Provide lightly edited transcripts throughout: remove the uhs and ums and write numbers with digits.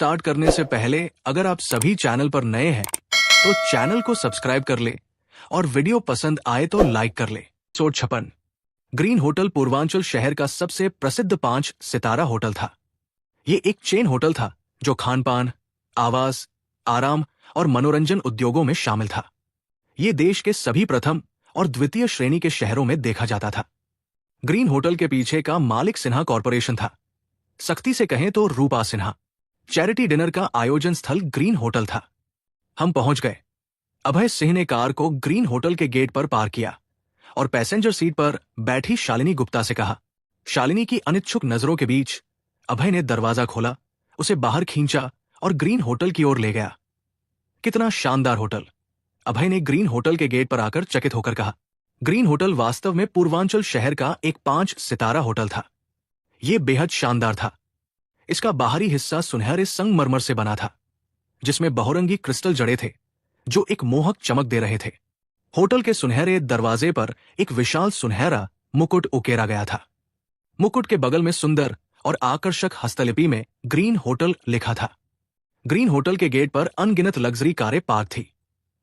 Start करने से पहले अगर आप सभी चैनल पर नए हैं तो चैनल को सब्सक्राइब कर ले और वीडियो पसंद आए तो लाइक कर ले। 56 ग्रीन होटल पूर्वांचल शहर का सबसे प्रसिद्ध 5 सितारा होटल था। ये एक चेन होटल था जो खानपान, आवास, आराम और मनोरंजन उद्योगों में शामिल था। ये देश के सभी प्रथम और द्वितीय श्रेणी के शहरों में देखा जाता था। ग्रीन होटल के पीछे का मालिक सिन्हा कॉरपोरेशन था। सख्ती से कहें तो रूपा सिन्हा। चैरिटी डिनर का आयोजन स्थल ग्रीन होटल था। हम पहुंच गए। अभय सिंह ने कार को ग्रीन होटल के गेट पर पार्क किया और पैसेंजर सीट पर बैठी शालिनी गुप्ता से कहा। शालिनी की अनिच्छुक नजरों के बीच अभय ने दरवाजा खोला, उसे बाहर खींचा और ग्रीन होटल की ओर ले गया। कितना शानदार होटल! अभय ने ग्रीन होटल के गेट पर आकर चकित होकर कहा। ग्रीन होटल वास्तव में पूर्वांचल शहर का एक 5 सितारा होटल था। यह बेहद शानदार था। इसका बाहरी हिस्सा सुनहरे संगमरमर से बना था, जिसमें बहुरंगी क्रिस्टल जड़े थे जो एक मोहक चमक दे रहे थे। होटल के सुनहरे दरवाजे पर एक विशाल सुनहरा मुकुट उकेरा गया था। मुकुट के बगल में सुंदर और आकर्षक हस्तलिपि में ग्रीन होटल लिखा था। ग्रीन होटल के गेट पर अनगिनत लग्जरी कारें पार्क थी।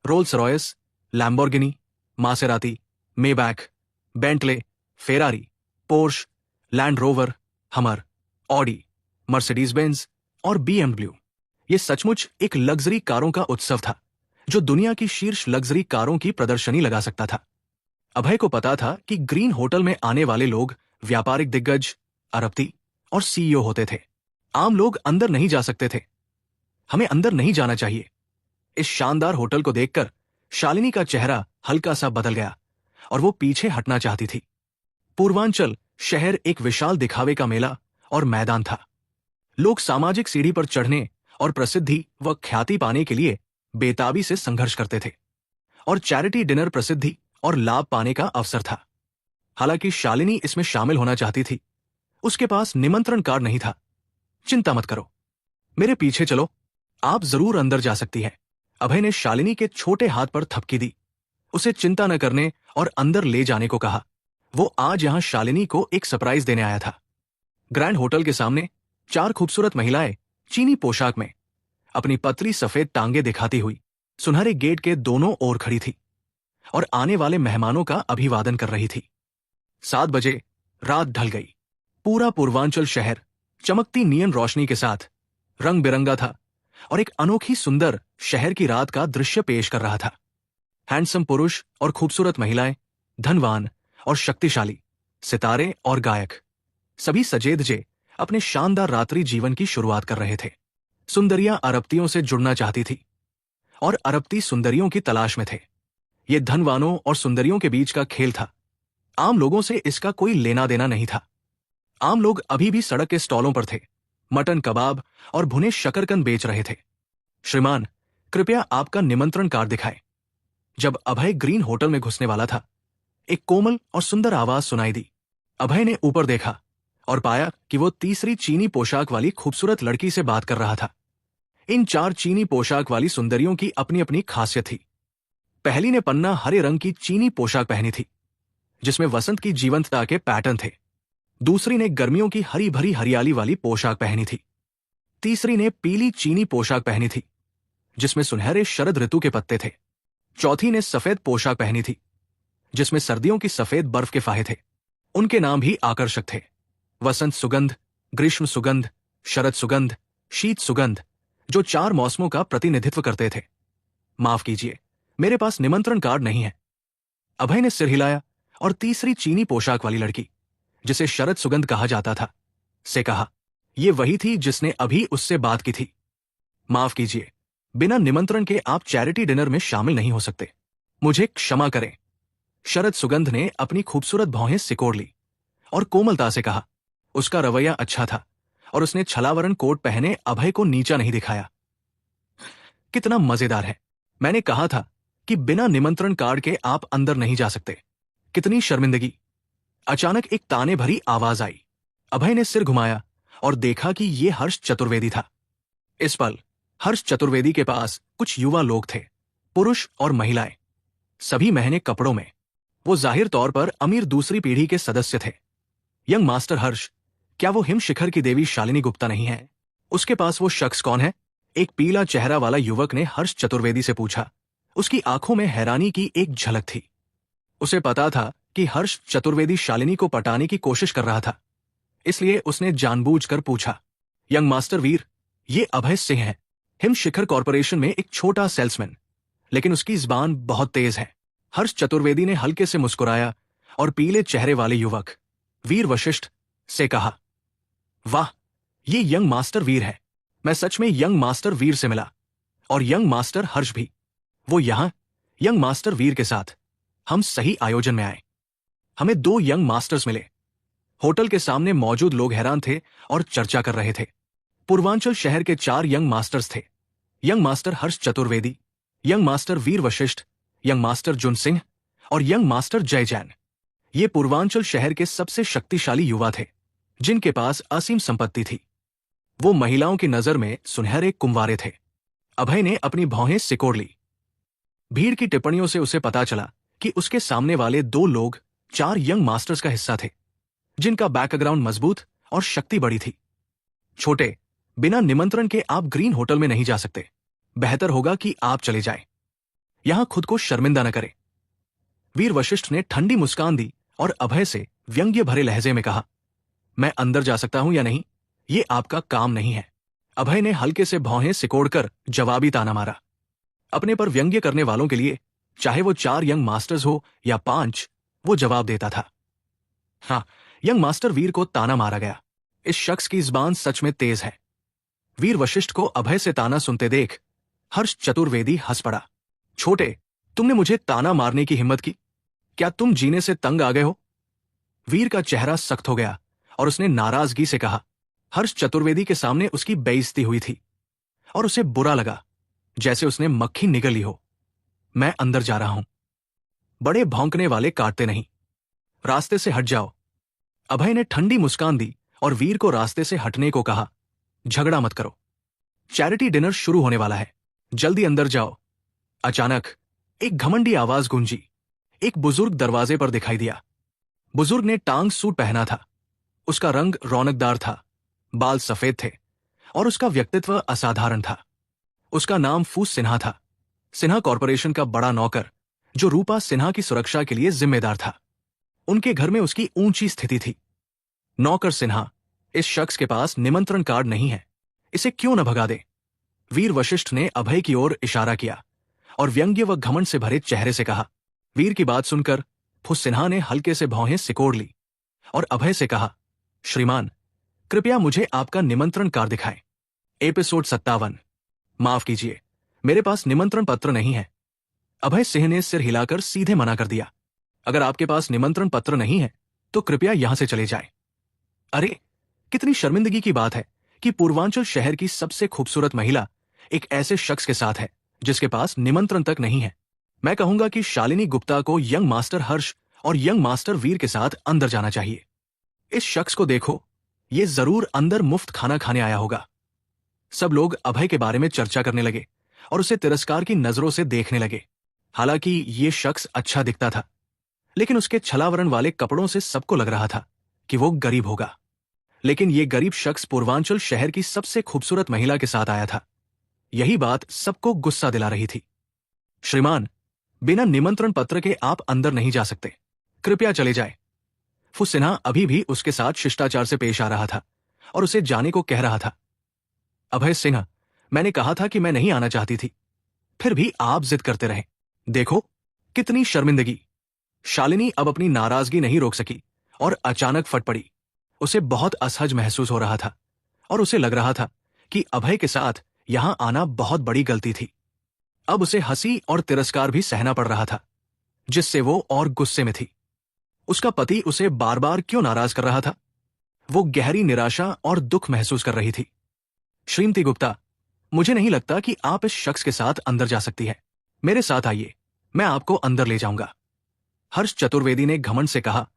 Rolls Royce, Lamborghini, Maserati, Maybach, Bentley, Ferrari, Porsche, land rover, हमर, ऑडी, मर्सिडीज बेंज और बीएमडब्ल्यू। ये सचमुच एक लग्जरी कारों का उत्सव था जो दुनिया की शीर्ष लग्जरी कारों की प्रदर्शनी लगा सकता था। अभय को पता था कि ग्रीन होटल में आने वाले लोग व्यापारिक दिग्गज, अरबपति और सीईओ होते थे। आम लोग अंदर नहीं जा सकते थे। हमें अंदर नहीं जाना चाहिए। इस शानदार होटल को देखकर शालिनी का चेहरा हल्का सा बदल गया और वो पीछे हटना चाहती थी। पूर्वांचल शहर एक विशाल दिखावे का मेला और मैदान था। लोग सामाजिक सीढ़ी पर चढ़ने और प्रसिद्धि व ख्याति पाने के लिए बेताबी से संघर्ष करते थे, और चैरिटी डिनर प्रसिद्धि और लाभ पाने का अवसर था। हालांकि शालिनी इसमें शामिल होना चाहती थी। उसके पास निमंत्रण कार्ड नहीं था। चिंता मत करो, मेरे पीछे चलो, आप जरूर अंदर जा सकती है। अभय ने शालिनी के छोटे हाथ पर थपकी दी, उसे चिंता न करने और अंदर ले जाने को कहा। वो आज यहां शालिनी को एक सरप्राइज देने आया था। ग्रैंड होटल के सामने 4 खूबसूरत महिलाएं चीनी पोशाक में अपनी पतली सफेद टांगे दिखाती हुई सुनहरे गेट के दोनों ओर खड़ी थी और आने वाले मेहमानों का अभिवादन कर रही थी। 7 बजे रात ढल गई। पूरा पूर्वांचल शहर चमकती नियन रोशनी के साथ रंग बिरंगा था और एक अनोखी सुंदर शहर की रात का दृश्य पेश कर रहा था। हैंडसम पुरुष और खूबसूरत महिलाएं, धनवान और शक्तिशाली, सितारे और गायक, सभी सजे धजे अपने शानदार रात्रि जीवन की शुरुआत कर रहे थे। सुंदरियां अरबतियों से जुड़ना चाहती थी और अरबती सुंदरियों की तलाश में थे। ये धनवानों और सुंदरियों के बीच का खेल था। आम लोगों से इसका कोई लेना देना नहीं था। आम लोग अभी भी सड़क के स्टॉलों पर थे, मटन कबाब और भुने शकरकंद बेच रहे थे। श्रीमान, कृपया आपका निमंत्रण कार्ड दिखाएं। जब अभय ग्रीन होटल में घुसने वाला था, एक कोमल और सुंदर आवाज सुनाई दी। अभय ने ऊपर देखा और पाया कि वो तीसरी चीनी पोशाक वाली खूबसूरत लड़की से बात कर रहा था। इन 4 चीनी पोशाक वाली सुंदरियों की अपनी अपनी खासियत थी। पहली ने पन्ना हरे रंग की चीनी पोशाक पहनी थी, जिसमें वसंत की जीवंतता के पैटर्न थे। दूसरी ने गर्मियों की हरी भरी हरियाली वाली पोशाक पहनी थी। तीसरी ने पीली चीनी पोशाक पहनी थी, जिसमें सुनहरे शरद ऋतु के पत्ते थे। चौथी ने सफेद पोशाक पहनी थी, जिसमें सर्दियों की सफेद बर्फ के फाहे थे। उनके नाम भी आकर्षक थे: वसंत सुगंध, ग्रीष्म सुगंध, शरद सुगंध, शीत सुगंध, जो 4 मौसमों का प्रतिनिधित्व करते थे। माफ कीजिए, मेरे पास निमंत्रण कार्ड नहीं है। अभय ने सिर हिलाया और तीसरी चीनी पोशाक वाली लड़की, जिसे शरद सुगंध कहा जाता था, से कहा। यह वही थी जिसने अभी उससे बात की थी। माफ कीजिए, बिना निमंत्रण के आप चैरिटी डिनर में शामिल नहीं हो सकते। मुझे क्षमा करें। शरद सुगंध ने अपनी खूबसूरत भौहें सिकोड़ ली और कोमलता से कहा। उसका रवैया अच्छा था और उसने छलावरण कोट पहने अभय को नीचा नहीं दिखाया। कितना मजेदार है। मैंने कहा था कि बिना निमंत्रण कार्ड के आप अंदर नहीं जा सकते। कितनी शर्मिंदगी। अचानक एक ताने भरी आवाज आई। अभय ने सिर घुमाया और देखा कि यह हर्ष चतुर्वेदी था। इस पल हर्ष चतुर्वेदी के पास कुछ युवा लोग थे, पुरुष और महिलाएं, सभी महंगे कपड़ों में। वो जाहिर तौर पर अमीर दूसरी पीढ़ी के सदस्य थे। यंग मास्टर हर्ष, क्या वो हिम शिखर की देवी शालिनी गुप्ता नहीं है? उसके पास वो शख्स कौन है? एक पीला चेहरा वाला युवक ने हर्ष चतुर्वेदी से पूछा। उसकी आंखों में हैरानी की एक झलक थी। उसे पता था कि हर्ष चतुर्वेदी शालिनी को पटाने की कोशिश कर रहा था, इसलिए उसने जानबूझकर पूछा, यंग मास्टर वीर, ये अभय सिंह है, हिम शिखर कॉरपोरेशन में एक छोटा सेल्समैन, लेकिन उसकी जुबान बहुत तेज है। हर्ष चतुर्वेदी ने हल्के से मुस्कुराया और पीले चेहरे वाले युवक वीर वशिष्ठ से कहा, वाह, ये यंग मास्टर वीर है। मैं सच में यंग मास्टर वीर से मिला, और यंग मास्टर हर्ष भी। वो यहां यंग मास्टर वीर के साथ। हम सही आयोजन में आए। हमें 2 यंग मास्टर्स मिले। होटल के सामने मौजूद लोग हैरान थे और चर्चा कर रहे थे। पूर्वांचल शहर के 4 यंग मास्टर्स थे। यंग मास्टर हर्ष चतुर्वेदी, यंग मास्टर वीर वशिष्ठ, यंग मास्टर जुन सिंह और यंग मास्टर जय जैन। ये पूर्वांचल शहर के सबसे शक्तिशाली युवा थे, जिनके पास असीम संपत्ति थी। वो महिलाओं की नजर में सुनहरे कुंवारे थे। अभय ने अपनी भौहें सिकोड़ ली। भीड़ की टिप्पणियों से उसे पता चला कि उसके सामने वाले 2 लोग 4 यंग मास्टर्स का हिस्सा थे, जिनका बैकग्राउंड मजबूत और शक्ति बड़ी थी। छोटे, बिना निमंत्रण के आप ग्रीन होटल में नहीं जा सकते। बेहतर होगा कि आप चले जाएं। यहां खुद को शर्मिंदा न करें। वीर वशिष्ठ ने ठंडी मुस्कान दी और अभय से व्यंग्य भरे लहजे में कहा, मैं अंदर जा सकता हूं या नहीं, ये आपका काम नहीं है। अभय ने हल्के से भौहें सिकोड़कर जवाबी ताना मारा। अपने पर व्यंग्य करने वालों के लिए, चाहे वो 4 यंग मास्टर्स हो या 5, वो जवाब देता था। हाँ, यंग मास्टर वीर को ताना मारा गया। इस शख्स की जुबान सच में तेज है। वीर वशिष्ठ को अभय से ताना सुनते देख हर्ष चतुर्वेदी हंस पड़ा। छोटे, तुमने मुझे ताना मारने की हिम्मत की? क्या तुम जीने से तंग आ गए हो? वीर का चेहरा सख्त हो गया और उसने नाराजगी से कहा। हर्ष चतुर्वेदी के सामने उसकी बेइज्जती हुई थी और उसे बुरा लगा, जैसे उसने मक्खी निगल ली हो। मैं अंदर जा रहा हूं। बड़े भौंकने वाले काटते नहीं, रास्ते से हट जाओ। अभय ने ठंडी मुस्कान दी और वीर को रास्ते से हटने को कहा। झगड़ा मत करो, चैरिटी डिनर शुरू होने वाला है, जल्दी अंदर जाओ। अचानक एक घमंडी आवाज गूंजी। एक बुजुर्ग दरवाजे पर दिखाई दिया। बुजुर्ग ने टांग सूट पहना था। उसका रंग रौनकदार था, बाल सफेद थे और उसका व्यक्तित्व असाधारण था। उसका नाम फूस सिन्हा था, सिन्हा कॉरपोरेशन का बड़ा नौकर, जो रूपा सिन्हा की सुरक्षा के लिए जिम्मेदार था। उनके घर में उसकी ऊंची स्थिति थी। नौकर सिन्हा, इस शख्स के पास निमंत्रण कार्ड नहीं है, इसे क्यों न भगा दे? वीर वशिष्ठ ने अभय की ओर इशारा किया और व्यंग्य व घमंड से भरे चेहरे से कहा। वीर की बात सुनकर फूस सिन्हा ने हल्के से भौहें सिकोड़ ली और अभय से कहा, श्रीमान, कृपया मुझे आपका निमंत्रण कार्ड दिखाएं। एपिसोड 57। माफ कीजिए, मेरे पास निमंत्रण पत्र नहीं है। अभय सिंह ने सिर हिलाकर सीधे मना कर दिया। अगर आपके पास निमंत्रण पत्र नहीं है तो कृपया यहां से चले जाएं। अरे, कितनी शर्मिंदगी की बात है कि पूर्वांचल शहर की सबसे खूबसूरत महिला एक ऐसे शख्स के साथ है जिसके पास निमंत्रण तक नहीं है। मैं कहूंगा कि शालिनी गुप्ता को यंग मास्टर हर्ष और यंग मास्टर वीर के साथ अंदर जाना चाहिए। इस शख्स को देखो, ये जरूर अंदर मुफ्त खाना खाने आया होगा। सब लोग अभय के बारे में चर्चा करने लगे और उसे तिरस्कार की नजरों से देखने लगे। हालांकि ये शख्स अच्छा दिखता था, लेकिन उसके छलावरण वाले कपड़ों से सबको लग रहा था कि वो गरीब होगा। लेकिन ये गरीब शख्स पूर्वांचल शहर की सबसे खूबसूरत महिला के साथ आया था। यही बात सबको गुस्सा दिला रही थी। श्रीमान, बिना निमंत्रण पत्र के आप अंदर नहीं जा सकते, कृपया चले जाएं। फूस सिन्हा अभी भी उसके साथ शिष्टाचार से पेश आ रहा था और उसे जाने को कह रहा था। अभय सिन्हा, मैंने कहा था कि मैं नहीं आना चाहती थी, फिर भी आप जिद करते रहे। देखो, कितनी शर्मिंदगी। शालिनी अब अपनी नाराजगी नहीं रोक सकी और अचानक फट पड़ी। उसे बहुत असहज महसूस हो रहा था और उसे लग रहा था कि अभय के साथ यहां आना बहुत बड़ी गलती थी। अब उसे हंसी और तिरस्कार भी सहना पड़ रहा था, जिससे वो और गुस्से में थी। उसका पति उसे बार बार क्यों नाराज कर रहा था? वो गहरी निराशा और दुख महसूस कर रही थी। श्रीमती गुप्ता, मुझे नहीं लगता कि आप इस शख्स के साथ अंदर जा सकती हैं। मेरे साथ आइए, मैं आपको अंदर ले जाऊंगा। हर्ष चतुर्वेदी ने घमंड से कहा,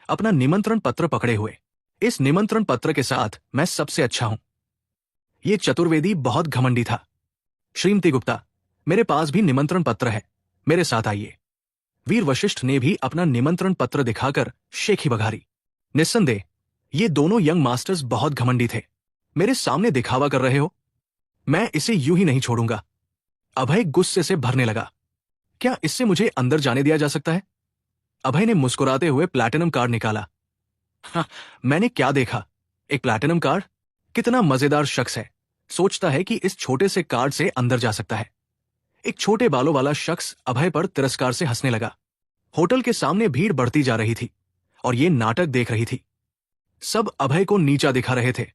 अपना निमंत्रण पत्र पकड़े हुए। इस निमंत्रण पत्र के साथ मैं सबसे अच्छा हूं। ये चतुर्वेदी बहुत घमंडी था। श्रीमती गुप्ता, मेरे पास भी निमंत्रण पत्र है, मेरे साथ आइए। वीर वशिष्ठ ने भी अपना निमंत्रण पत्र दिखाकर शेखी बघारी। निस्संदेह ये दोनों यंग मास्टर्स बहुत घमंडी थे। मेरे सामने दिखावा कर रहे हो? मैं इसे यूं ही नहीं छोड़ूंगा। अभय गुस्से से भरने लगा। क्या इससे मुझे अंदर जाने दिया जा सकता है? अभय ने मुस्कुराते हुए प्लैटिनम कार्ड निकाला। हाँ, मैंने क्या देखा? एक प्लैटिनम कार्ड? कितना मजेदार शख्स है, सोचता है कि इस छोटे से कार्ड से अंदर जा सकता है। एक छोटे बालों वाला शख्स अभय पर तिरस्कार से हंसने लगा। होटल के सामने भीड़ बढ़ती जा रही थी और ये नाटक देख रही थी। सब अभय को नीचा दिखा रहे थे।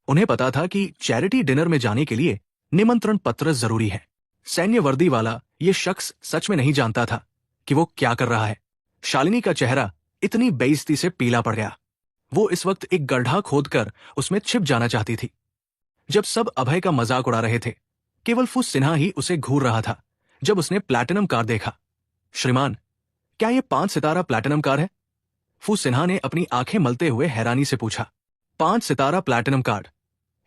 उन्हें पता था कि चैरिटी डिनर में जाने के लिए निमंत्रण पत्र जरूरी है। सैन्य वर्दी वाला ये शख्स सच में नहीं जानता था कि वो क्या कर रहा है। शालिनी का चेहरा इतनी बेइज्जती से पीला पड़ गया। वो इस वक्त एक गड्ढा खोदकर उसमें छिप जाना चाहती थी। जब सब अभय का मजाक उड़ा रहे थे, केवल फू सिन्हा ही उसे घूर रहा था। जब उसने प्लैटिनम कार देखा, श्रीमान, क्या ये 5 सितारा प्लैटिनम कार है? फू सिन्हा ने अपनी आंखें मलते हुए हैरानी से पूछा। 5 सितारा प्लैटिनम कार्ड,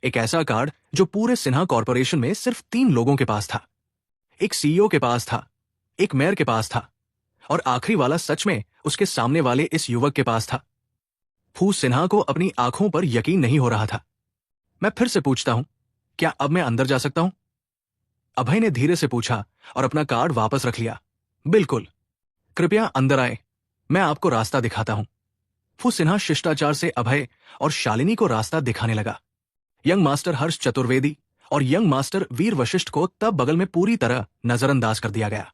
एक ऐसा कार्ड जो पूरे सिन्हा कॉर्पोरेशन में सिर्फ 3 लोगों के पास था। एक सीईओ के पास था, एक मेयर के पास था, और आखिरी वाला सच में उसके सामने वाले इस युवक के पास था। फू सिन्हा को अपनी आंखों पर यकीन नहीं हो रहा था। मैं फिर से पूछता हूं, क्या अब मैं अंदर जा सकता हूं? अभय ने धीरे से पूछा और अपना कार्ड वापस रख लिया। बिल्कुल, कृपया अंदर आए, मैं आपको रास्ता दिखाता हूं। फू सिन्हा शिष्टाचार से अभय और शालिनी को रास्ता दिखाने लगा। यंग मास्टर हर्ष चतुर्वेदी और यंग मास्टर वीर वशिष्ठ को तब बगल में पूरी तरह नजरअंदाज कर दिया गया।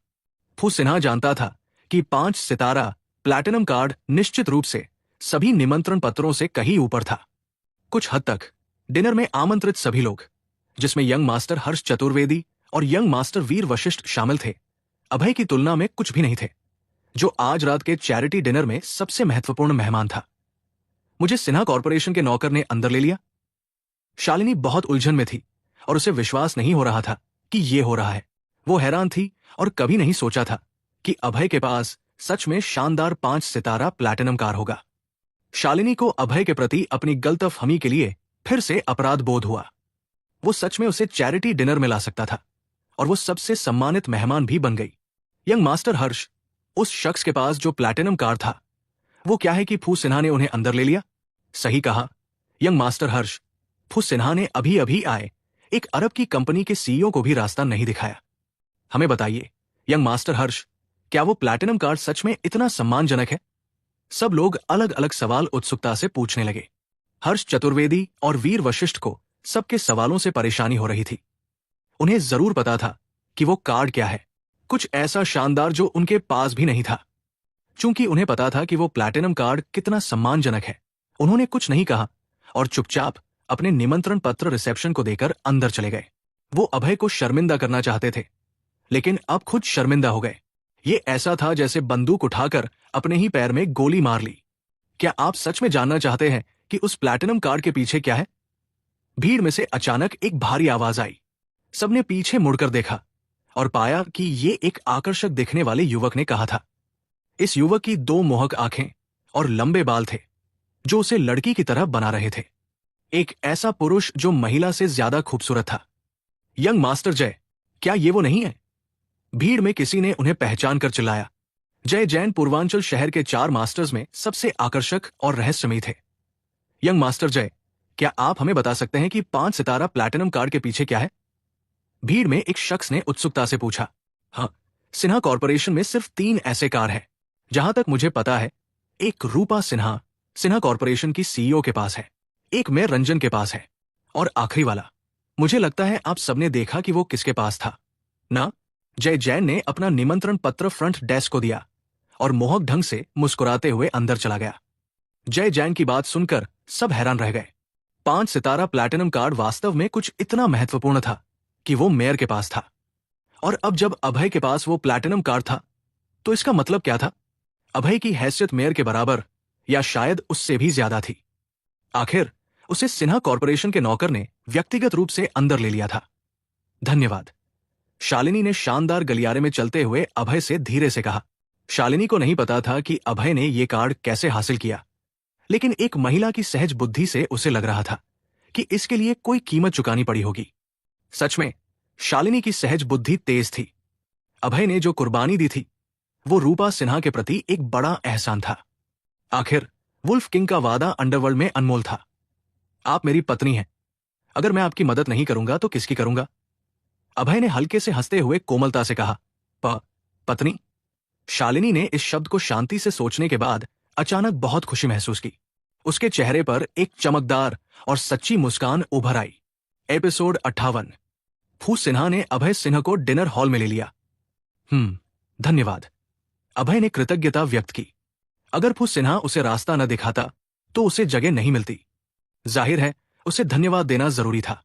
फू सिन्हा जानता था कि 5 सितारा प्लैटिनम कार्ड निश्चित रूप से सभी निमंत्रण पत्रों से कहीं ऊपर था। कुछ हद तक डिनर में आमंत्रित सभी लोग, जिसमें यंग मास्टर हर्ष चतुर्वेदी और यंग मास्टर वीर वशिष्ठ शामिल थे, अभय की तुलना में कुछ भी नहीं थे, जो आज रात के चैरिटी डिनर में सबसे महत्वपूर्ण मेहमान था। मुझे सिन्हा कॉर्पोरेशन के नौकर ने अंदर ले लिया। शालिनी बहुत उलझन में थी और उसे विश्वास नहीं हो रहा था कि ये हो रहा है। वो हैरान थी और कभी नहीं सोचा था कि अभय के पास सच में शानदार 5 सितारा प्लैटिनम कार होगा। शालिनी को अभय के प्रति अपनी गलतफहमी के लिए फिर से अपराध बोध हुआ। वो सच में उसे चैरिटी डिनर में ला सकता था और वो सबसे सम्मानित मेहमान भी बन गई। यंग मास्टर हर्ष, उस शख्स के पास जो प्लैटिनम कार था, वो क्या है कि फू सिन्हा ने उन्हें अंदर ले लिया? सही कहा, यंग मास्टर हर्ष, फू सिन्हा ने अभी अभी आए एक अरब की कंपनी के सीईओ को भी रास्ता नहीं दिखाया। हमें बताइए, यंग मास्टर हर्ष, क्या वो प्लैटिनम कार्ड सच में इतना सम्मानजनक है? सब लोग अलग अलग सवाल उत्सुकता से पूछने लगे। हर्ष चतुर्वेदी और वीर वशिष्ठ को सबके सवालों से परेशानी हो रही थी। उन्हें जरूर पता था कि वो कार्ड क्या है, कुछ ऐसा शानदार जो उनके पास भी नहीं था। चूंकि उन्हें पता था कि वो प्लैटिनम कार्ड कितना सम्मानजनक है, उन्होंने कुछ नहीं कहा और चुपचाप अपने निमंत्रण पत्र रिसेप्शन को देकर अंदर चले गए। वो अभय को शर्मिंदा करना चाहते थे, लेकिन अब खुद शर्मिंदा हो गए। ये ऐसा था जैसे बंदूक उठाकर अपने ही पैर में गोली मार ली। क्या आप सच में जानना चाहते हैं कि उस प्लैटिनम कार्ड के पीछे क्या है? भीड़ में से अचानक एक भारी आवाज आई। सबने पीछे मुड़कर देखा और पाया कि ये एक आकर्षक दिखने वाले युवक ने कहा था। इस युवक की 2 मोहक आंखें और लंबे बाल थे जो उसे लड़की की तरह बना रहे थे। एक ऐसा पुरुष जो महिला से ज्यादा खूबसूरत था। यंग मास्टर जय, क्या ये वो नहीं है? भीड़ में किसी ने उन्हें पहचान कर चिल्लाया। जय जैन पूर्वांचल शहर के 4 मास्टर्स में सबसे आकर्षक और रहस्यमयी थे। यंग मास्टर जय, क्या आप हमें बता सकते हैं कि 5 सितारा प्लैटिनम कार्ड के पीछे क्या है? भीड़ में एक शख्स ने उत्सुकता से पूछा। हाँ, सिन्हा कॉर्पोरेशन में सिर्फ 3 ऐसे कार हैं, जहां तक मुझे पता है। एक रूपा सिन्हा सिन्हा कॉर्पोरेशन की सीईओ के पास है, एक मेयर रंजन के पास है, और आखिरी वाला, मुझे लगता है आप सबने देखा कि वो किसके पास था ना? जय जैन ने अपना निमंत्रण पत्र फ्रंट डेस्क को दिया और मोहक ढंग से मुस्कुराते हुए अंदर चला गया। जय जैन की बात सुनकर सब हैरान रह गए। 5 सितारा प्लैटिनम कार्ड वास्तव में कुछ इतना महत्वपूर्ण था कि वो मेयर के पास था, और अब जब अभय के पास वो प्लैटिनम कार्ड था, तो इसका मतलब क्या था? अभय की हैसियत मेयर के बराबर या शायद उससे भी ज्यादा थी। आखिर उसे सिन्हा कॉर्पोरेशन के नौकर ने व्यक्तिगत रूप से अंदर ले लिया था। धन्यवाद, शालिनी ने शानदार गलियारे में चलते हुए अभय से धीरे से कहा। शालिनी को नहीं पता था कि अभय ने ये कार्ड कैसे हासिल किया, लेकिन एक महिला की सहज बुद्धि से उसे लग रहा था कि इसके लिए कोई कीमत चुकानी पड़ी होगी। सच में शालिनी की सहज बुद्धि तेज थी। अभय ने जो कुर्बानी दी थी, वो रूपा सिन्हा के प्रति एक बड़ा एहसान था। आखिर वुल्फ किंग का वादा अंडरवर्ल्ड में अनमोल था। आप मेरी पत्नी हैं, अगर मैं आपकी मदद नहीं करूंगा तो किसकी करूंगा? अभय ने हल्के से हंसते हुए कोमलता से कहा, पत्नी। शालिनी ने इस शब्द को शांति से सोचने के बाद अचानक बहुत खुशी महसूस की। उसके चेहरे पर एक चमकदार और सच्ची मुस्कान उभर आई। एपिसोड 58। फू सिन्हा ने अभय सिन्हा को डिनर हॉल में ले लिया। धन्यवाद, अभय ने कृतज्ञता व्यक्त की। अगर फू सिन्हा उसे रास्ता न दिखाता तो उसे जगह नहीं मिलती। जाहिर है उसे धन्यवाद देना जरूरी था।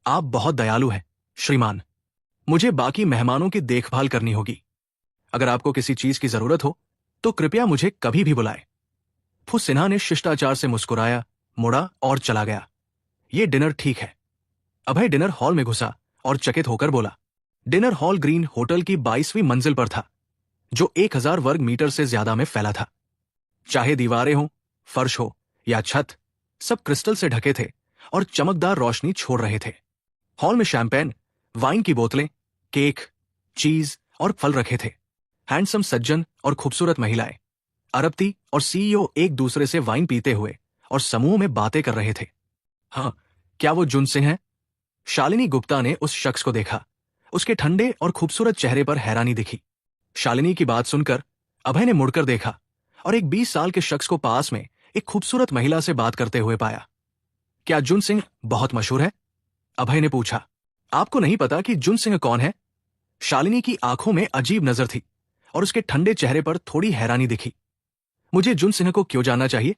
आप बहुत दयालु हैं, श्रीमान। मुझे बाकी मेहमानों की देखभाल करनी होगी। अगर आपको किसी चीज की जरूरत हो तो कृपया मुझे कभी भी बुलाएं। फू सिन्हा ने शिष्टाचार से मुस्कुराया, मुड़ा और चला गया। ये डिनर ठीक है। अभय डिनर हॉल में घुसा और चकित होकर बोला। डिनर हॉल ग्रीन होटल की 22वीं मंजिल पर था, जो 1000 वर्ग मीटर से ज्यादा में फैला था। चाहे दीवारें हो, फर्श हो या छत, सब क्रिस्टल से ढके थे और चमकदार रोशनी छोड़ रहे थे। हॉल में शैंपेन, वाइन की बोतलें, केक, चीज और फल रखे थे। हैंडसम सज्जन और खूबसूरत महिलाएं, अरबती और सीईओ एक दूसरे से वाइन पीते हुए और समूह में बातें कर रहे थे। हाँ, क्या वो जुन सिंह है? शालिनी गुप्ता ने उस शख्स को देखा। उसके ठंडे और खूबसूरत चेहरे पर हैरानी दिखी। शालिनी की बात सुनकर अभय ने मुड़कर देखा और एक 20 साल के शख्स को पास में एक खूबसूरत महिला से बात करते हुए पाया। क्या जुन सिंह बहुत मशहूर है? अभय ने पूछा। आपको नहीं पता कि जुन सिंह कौन है? शालिनी की आंखों में अजीब नजर थी और उसके ठंडे चेहरे पर थोड़ी हैरानी दिखी। मुझे जुन सिंह को क्यों जानना चाहिए?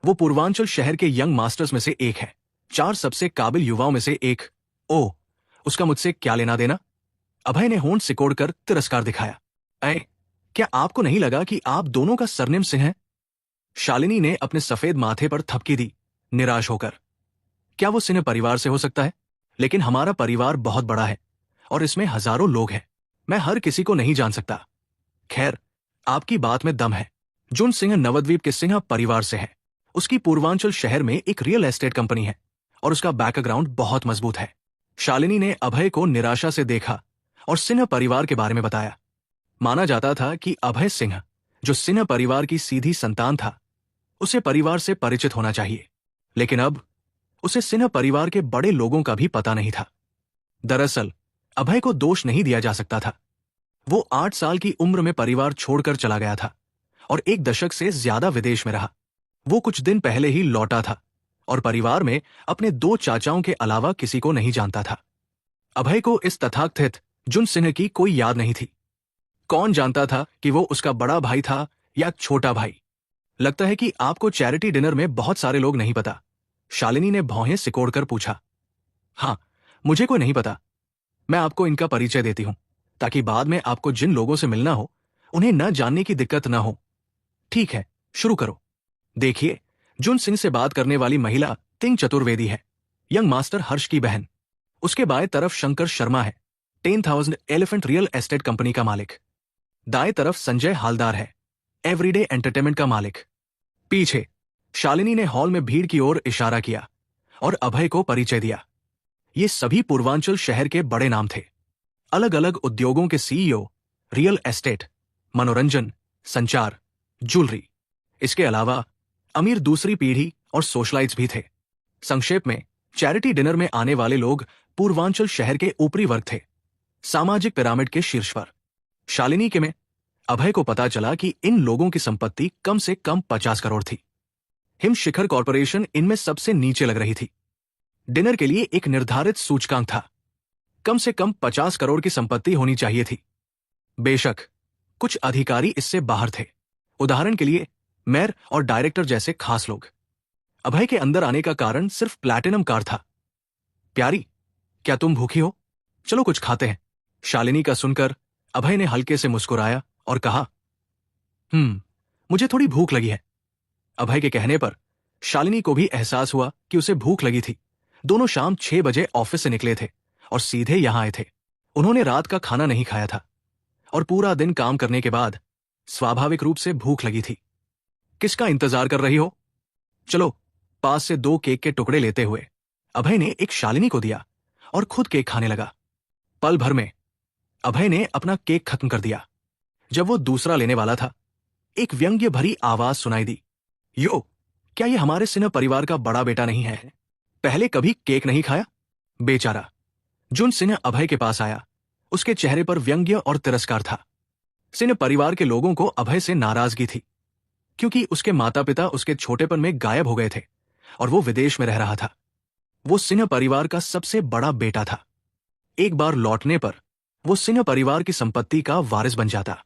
वो पूर्वांचल शहर के यंग मास्टर्स में से एक है, 4 सबसे काबिल युवाओं में से एक। ओह, उसका मुझसे क्या लेना देना? अभय ने होंठ सिकोड़कर तिरस्कार दिखाया। क्या आपको नहीं लगा कि आप दोनों का सरनेम सिंह है? शालिनी ने अपने सफेद माथे पर थपकी दी, निराश होकर। क्या वो सिन्हा परिवार से हो सकता है? लेकिन हमारा परिवार बहुत बड़ा है और इसमें हजारों लोग हैं। मैं हर किसी को नहीं जान सकता। खैर, आपकी बात में दम है। जुन सिंह नवद्वीप के सिन्हा परिवार से है। उसकी पूर्वांचल शहर में एक रियल एस्टेट कंपनी है और उसका बैकग्राउंड बहुत मजबूत है। शालिनी ने अभय को निराशा से देखा और सिन्हा परिवार के बारे में बताया। माना जाता था कि अभय सिंह, जो सिन्हा परिवार की सीधी संतान था, उसे परिवार से परिचित होना चाहिए, लेकिन अब उसे सिन्हा परिवार के बड़े लोगों का भी पता नहीं था। दरअसल अभय को दोष नहीं दिया जा सकता था। वो 8 साल की उम्र में परिवार छोड़कर चला गया था और 1 दशक से ज्यादा विदेश में रहा। वो कुछ दिन पहले ही लौटा था और परिवार में अपने 2 चाचाओं के अलावा किसी को नहीं जानता था। अभय को इस तथाकथित जुन सिन्हा की कोई याद नहीं थी। कौन जानता था कि वो उसका बड़ा भाई था या छोटा भाई? लगता है कि आपको चैरिटी डिनर में बहुत सारे लोग नहीं पता, शालिनी ने भौहें सिकोड़कर पूछा। हाँ, मुझे कोई नहीं पता। मैं आपको इनका परिचय देती हूं ताकि बाद में आपको जिन लोगों से मिलना हो उन्हें न जानने की दिक्कत न हो। ठीक है, शुरू करो। देखिए, जुन सिंह से बात करने वाली महिला तिंग चतुर्वेदी है, यंग मास्टर हर्ष की बहन। उसके बाएं तरफ शंकर शर्मा है, 10,000 एलिफेंट रियल एस्टेट कंपनी का मालिक। दाएं तरफ संजय हालदार है, एवरीडे एंटरटेनमेंट का मालिक। पीछे शालिनी ने हॉल में भीड़ की ओर इशारा किया और अभय को परिचय दिया। ये सभी पूर्वांचल शहर के बड़े नाम थे, अलग अलग उद्योगों के सीईओ, रियल एस्टेट, मनोरंजन, संचार, ज्वेलरी। इसके अलावा अमीर दूसरी पीढ़ी और सोशलाइट्स भी थे। संक्षेप में, चैरिटी डिनर में आने वाले लोग पूर्वांचल शहर के ऊपरी वर्ग थे, सामाजिक पिरामिड के शीर्ष पर। शालिनी के में अभय को पता चला कि इन लोगों की संपत्ति कम से कम 50 करोड़ थी। हिम शिखर कॉरपोरेशन इनमें सबसे नीचे लग रही थी। डिनर के लिए एक निर्धारित सूचकांक था, कम से कम 50 करोड़ की संपत्ति होनी चाहिए थी। बेशक कुछ अधिकारी इससे बाहर थे, उदाहरण के लिए मेयर और डायरेक्टर जैसे खास लोग। अभय के अंदर आने का कारण सिर्फ प्लैटिनम कार था। प्यारी, क्या तुम भूखी हो? चलो कुछ खाते हैं। शालिनी का सुनकर अभय ने हल्के से मुस्कुराया और कहा, मुझे थोड़ी भूख लगी है। अभय के कहने पर शालिनी को भी एहसास हुआ कि उसे भूख लगी थी। दोनों शाम 6 बजे ऑफिस से निकले थे और सीधे यहां आए थे। उन्होंने रात का खाना नहीं खाया था और पूरा दिन काम करने के बाद स्वाभाविक रूप से भूख लगी थी। किसका इंतजार कर रही हो? चलो, पास से 2 केक के टुकड़े लेते हुए अभय ने एक शालिनी को दिया और खुद केक खाने लगा। पल भर में अभय ने अपना केक खत्म कर दिया। जब वो दूसरा लेने वाला था, एक व्यंग्य भरी आवाज सुनाई दी। यो, क्या ये हमारे सिन्हा परिवार का बड़ा बेटा नहीं है? पहले कभी केक नहीं खाया? बेचारा जुन सिन्हा अभय के पास आया। उसके चेहरे पर व्यंग्य और तिरस्कार था। सिन्हा परिवार के लोगों को अभय से नाराजगी थी, क्योंकि उसके माता पिता उसके छोटेपन में गायब हो गए थे और वो विदेश में रह रहा था। वो सिन्हा परिवार का सबसे बड़ा बेटा था। एक बार लौटने पर वो सिन्हा परिवार की संपत्ति का वारिस बन जाता।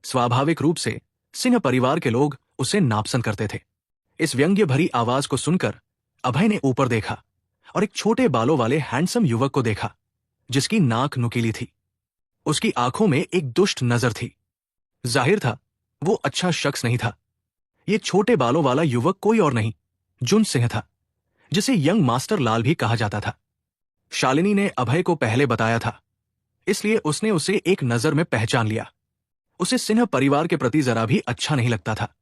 स्वाभाविक रूप से सिन्हा परिवार के लोग उसे नापसंद करते थे। इस व्यंग्य भरी आवाज को सुनकर अभय ने ऊपर देखा और एक छोटे बालों वाले हैंडसम युवक को देखा, जिसकी नाक नुकीली थी। उसकी आंखों में एक दुष्ट नजर थी। जाहिर था वो अच्छा शख्स नहीं था। ये छोटे बालों वाला युवक कोई और नहीं, जुन सिंह था, जिसे यंग मास्टर लाल भी कहा जाता था। शालिनी ने अभय को पहले बताया था, इसलिए उसने उसे एक नजर में पहचान लिया। उसे सिन्हा परिवार के प्रति जरा भी अच्छा नहीं लगता था।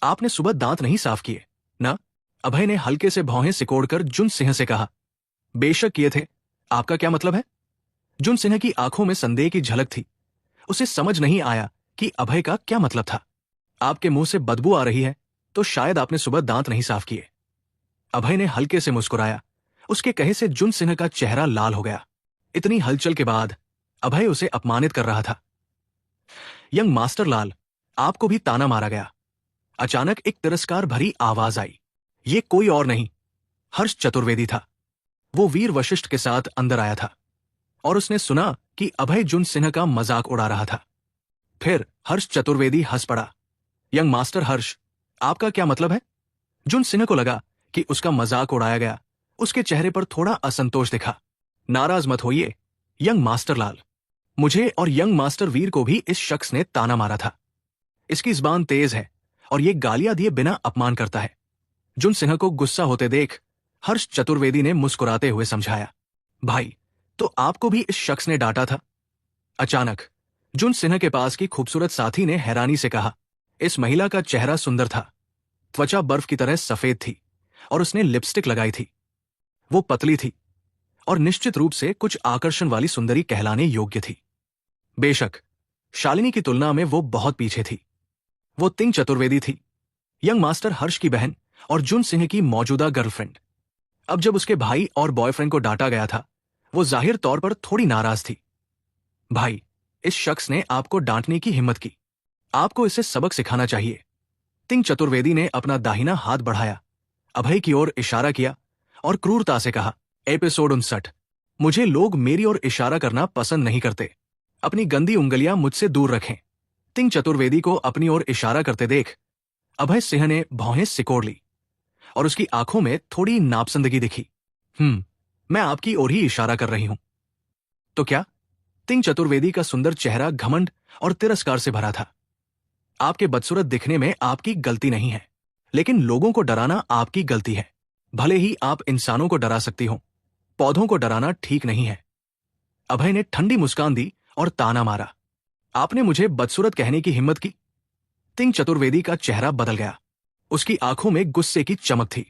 आपने सुबह दांत नहीं साफ किए ना? अभय ने हल्के से भौहें सिकोड़कर जुन सिंह से कहा। बेशक किए थे, आपका क्या मतलब है? जुन सिन्हा की आंखों में संदेह की झलक थी। उसे समझ नहीं आया कि अभय का क्या मतलब था। आपके मुंह से बदबू आ रही है, तो शायद आपने सुबह दांत नहीं साफ किए। अभय ने हल्के से मुस्कुराया। उसके कहे से जुन सिन्हा का चेहरा लाल हो गया। इतनी हलचल के बाद अभय उसे अपमानित कर रहा था। यंग मास्टर लाल, आपको भी ताना मारा गया। अचानक एक तिरस्कार भरी आवाज आई। ये कोई और नहीं, हर्ष चतुर्वेदी था। वो वीर वशिष्ठ के साथ अंदर आया था और उसने सुना कि अभय जुन सिन्हा का मजाक उड़ा रहा था। फिर हर्ष चतुर्वेदी हंस पड़ा। यंग मास्टर हर्ष, आपका क्या मतलब है? जुन सिन्हा को लगा कि उसका मजाक उड़ाया गया। उसके चेहरे पर थोड़ा असंतोष दिखा। नाराज मत होइए यंग मास्टर लाल, मुझे और यंग मास्टर वीर को भी इस शख्स ने ताना मारा था। इसकी जुबान तेज है और ये गालियां दिए बिना अपमान करता है। जुन सिन्हा को गुस्सा होते देख हर्ष चतुर्वेदी ने मुस्कुराते हुए समझाया, भाई, तो आपको भी इस शख्स ने डांटा था? अचानक जुन सिन्हा के पास की खूबसूरत साथी ने हैरानी से कहा। इस महिला का चेहरा सुंदर था। त्वचा बर्फ की तरह सफेद थी और उसने लिपस्टिक लगाई थी। वो पतली थी और निश्चित रूप से कुछ आकर्षण वाली सुंदरी कहलाने योग्य थी। बेशक शालिनी की तुलना में वो बहुत पीछे थी। वो तिंग चतुर्वेदी थी, यंग मास्टर हर्ष की बहन और जुन सिंह की मौजूदा गर्लफ्रेंड। अब जब उसके भाई और बॉयफ्रेंड को डांटा गया था, वो जाहिर तौर पर थोड़ी नाराज थी। भाई, इस शख्स ने आपको डांटने की हिम्मत की। आपको इसे सबक सिखाना चाहिए। तिंग चतुर्वेदी ने अपना दाहिना हाथ बढ़ाया, अभय की ओर इशारा किया और क्रूरता से कहा, एपिसोड 59। मुझे लोग मेरी ओर इशारा करना पसंद नहीं करते। अपनी गंदी उंगलियां मुझसे दूर रखें। तिंग चतुर्वेदी को अपनी ओर इशारा करते देख अभय सिंह ने भौहें सिकोड़ ली और उसकी आंखों में थोड़ी नापसंदगी दिखी। मैं आपकी ओर ही इशारा कर रही हूं। तो क्या? तिंग चतुर्वेदी का सुंदर चेहरा घमंड और तिरस्कार से भरा था। आपके बदसूरत दिखने में आपकी गलती नहीं है, लेकिन लोगों को डराना आपकी गलती है। भले ही आप इंसानों को डरा सकती हो, पौधों को डराना ठीक नहीं है। अभय ने ठंडी मुस्कान दी और ताना मारा। आपने मुझे बदसूरत कहने की हिम्मत की? तिंग चतुर्वेदी का चेहरा बदल गया। उसकी आंखों में गुस्से की चमक थी।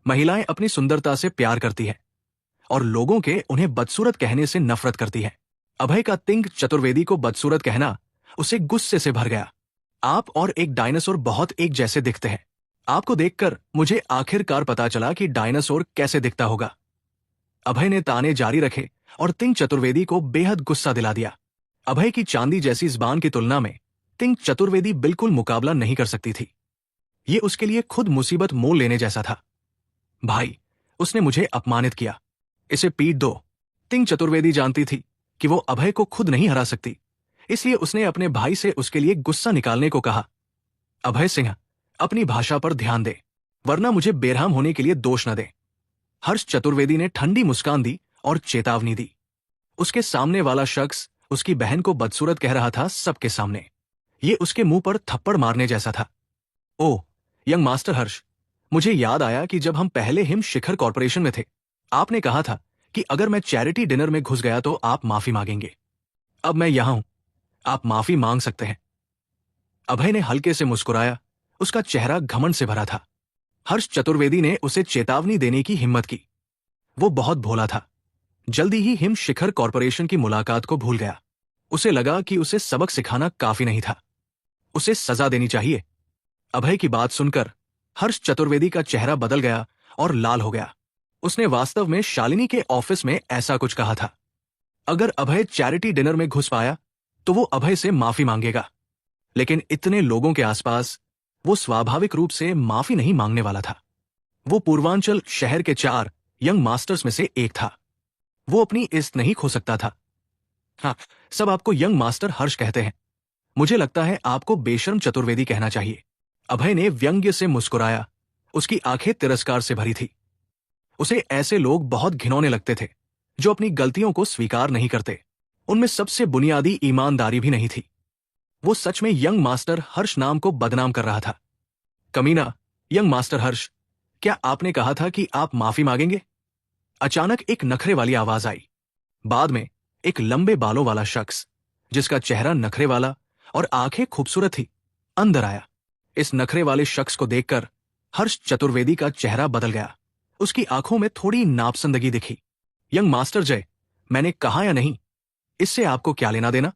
महिलाएं अपनी सुंदरता से प्यार करती है और लोगों के उन्हें बदसूरत कहने से नफरत करती है। अभय का तिंग चतुर्वेदी को बदसूरत कहना उसे गुस्से से भर गया। आप और एक डायनासोर बहुत एक जैसे दिखते हैं। आपको देखकर मुझे आखिरकार पता चला कि डायनासोर कैसे दिखता होगा। अभय ने ताने जारी रखे और तिंग चतुर्वेदी को बेहद गुस्सा दिला दिया। अभय की चांदी जैसी जुबान की तुलना में तिंग चतुर्वेदी बिल्कुल मुकाबला नहीं कर सकती थी। ये उसके लिए खुद मुसीबत मोल लेने जैसा था। भाई, उसने मुझे अपमानित किया, इसे पीट दो। तिंग चतुर्वेदी जानती थी कि वो अभय को खुद नहीं हरा सकती, इसलिए उसने अपने भाई से उसके लिए गुस्सा निकालने को कहा। अभय सिंह, अपनी भाषा पर ध्यान दे, वरना मुझे बेरहम होने के लिए दोष न दे। हर्ष चतुर्वेदी ने ठंडी मुस्कान दी और चेतावनी दी। उसके सामने वाला शख्स उसकी बहन को बदसूरत कह रहा था सबके सामने। ये उसके मुंह पर थप्पड़ मारने जैसा था। ओह यंग मास्टर हर्ष, मुझे याद आया कि जब हम पहले हिम शिखर कॉर्पोरेशन में थे, आपने कहा था कि अगर मैं चैरिटी डिनर में घुस गया तो आप माफी मांगेंगे। अब मैं यहां हूं, आप माफी मांग सकते हैं। अभय ने हल्के से मुस्कुराया। उसका चेहरा घमंड से भरा था। हर्ष चतुर्वेदी ने उसे चेतावनी देने की हिम्मत की। वो बहुत भोला था। जल्दी ही हिम शिखर कॉर्पोरेशन की मुलाकात को भूल गया। उसे लगा कि उसे सबक सिखाना काफी नहीं था, उसे सजा देनी चाहिए। अभय की बात सुनकर हर्ष चतुर्वेदी का चेहरा बदल गया और लाल हो गया। उसने वास्तव में शालिनी के ऑफिस में ऐसा कुछ कहा था। अगर अभय चैरिटी डिनर में घुस पाया तो वो अभय से माफी मांगेगा, लेकिन इतने लोगों के आसपास वो स्वाभाविक रूप से माफी नहीं मांगने वाला था। वो पूर्वांचल शहर के 4 यंग मास्टर्स में से एक था। वो अपनी इज्जत नहीं खो सकता था। हाँ, सब आपको यंग मास्टर हर्ष कहते हैं। मुझे लगता है आपको बेशर्म चतुर्वेदी कहना चाहिए। अभय ने व्यंग्य से मुस्कुराया। उसकी आंखें तिरस्कार से भरी थी। उसे ऐसे लोग बहुत घिनौने लगते थे जो अपनी गलतियों को स्वीकार नहीं करते। उनमें सबसे बुनियादी ईमानदारी भी नहीं थी। वो सच में यंग मास्टर हर्ष नाम को बदनाम कर रहा था। कमीना, यंग मास्टर हर्ष, क्या आपने कहा था कि आप माफी मांगेंगे? अचानक एक नखरे वाली आवाज आई। बाद में एक लंबे बालों वाला शख्स, जिसका चेहरा नखरे वाला और आंखें खूबसूरत थी, अंदर आया। इस नखरे वाले शख्स को देखकर हर्ष चतुर्वेदी का चेहरा बदल गया। उसकी आंखों में थोड़ी नापसंदगी दिखी। यंग मास्टर जय, मैंने कहा या नहीं, इससे आपको क्या लेना देना?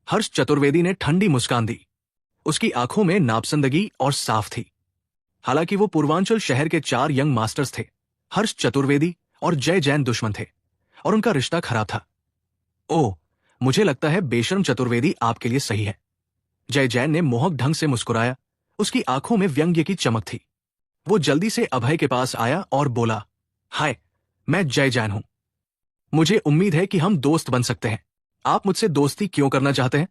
हर्ष चतुर्वेदी ने ठंडी मुस्कान दी। उसकी आंखों में नापसंदगी और साफ थी। हालांकि वो पूर्वांचल शहर के 4 यंग मास्टर्स थे। हर्ष चतुर्वेदी और जय जैन दुश्मन थे और उनका रिश्ता खराब था। ओह, मुझे लगता है बेशर्म चतुर्वेदी आपके लिए सही है। जय जैन ने मोहक ढंग से मुस्कुराया। उसकी आंखों में व्यंग्य की चमक थी। वो जल्दी से अभय के पास आया और बोला, हाय, मैं जय जैन हूं। मुझे उम्मीद है कि हम दोस्त बन सकते हैं। आप मुझसे दोस्ती क्यों करना चाहते हैं?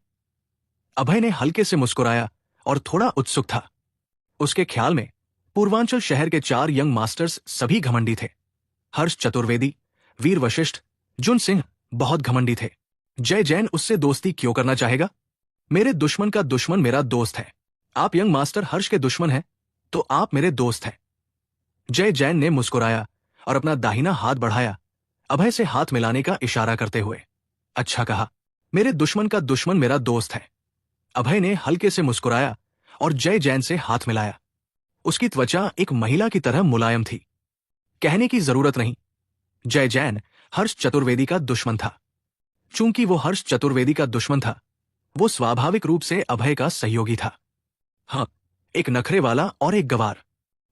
अभय ने हल्के से मुस्कुराया और थोड़ा उत्सुक था। उसके ख्याल में पूर्वांचल शहर के 4 यंग मास्टर्स सभी घमंडी थे। हर्ष चतुर्वेदी, वीर वशिष्ठ, जुन सिंह बहुत घमंडी थे। जय जैन उससे दोस्ती क्यों करना चाहेगा? मेरे दुश्मन का दुश्मन मेरा दोस्त है। आप यंग मास्टर हर्ष के दुश्मन हैं, तो आप मेरे दोस्त हैं। जय जैन ने मुस्कुराया और अपना दाहिना हाथ बढ़ाया, अभय से हाथ मिलाने का इशारा करते हुए। अच्छा कहा, मेरे दुश्मन का दुश्मन मेरा दोस्त है। अभय ने हल्के से मुस्कुराया और जय जैन से हाथ मिलाया। उसकी त्वचा एक महिला की तरह मुलायम थी। कहने की जरूरत नहीं, जय जैन हर्ष चतुर्वेदी का दुश्मन था। चूंकि वो हर्ष चतुर्वेदी का दुश्मन था, वो स्वाभाविक रूप से अभय का सहयोगी था। हाँ, एक नखरे वाला और एक गवार।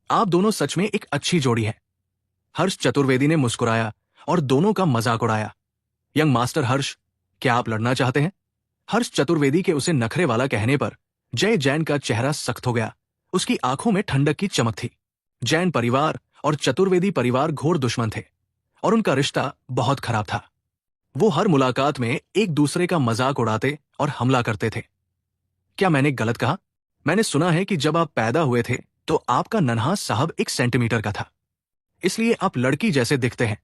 आप दोनों सच में एक अच्छी जोड़ी है। हर्ष चतुर्वेदी ने मुस्कुराया और दोनों का मजाक उड़ाया। यंग मास्टर हर्ष, क्या आप लड़ना चाहते हैं? हर्ष चतुर्वेदी के उसे नखरे वाला कहने पर जय जैन का चेहरा सख्त हो गया। उसकी आंखों में ठंडक की चमक थी। जैन परिवार और चतुर्वेदी परिवार घोर दुश्मन थे और उनका रिश्ता बहुत खराब था। वो हर मुलाकात में एक दूसरे का मजाक उड़ाते और हमला करते थे। क्या मैंने गलत कहा? मैंने सुना है कि जब आप पैदा हुए थे तो आपका नन्हा साहब 1 सेंटीमीटर का था, इसलिए आप लड़की जैसे दिखते हैं।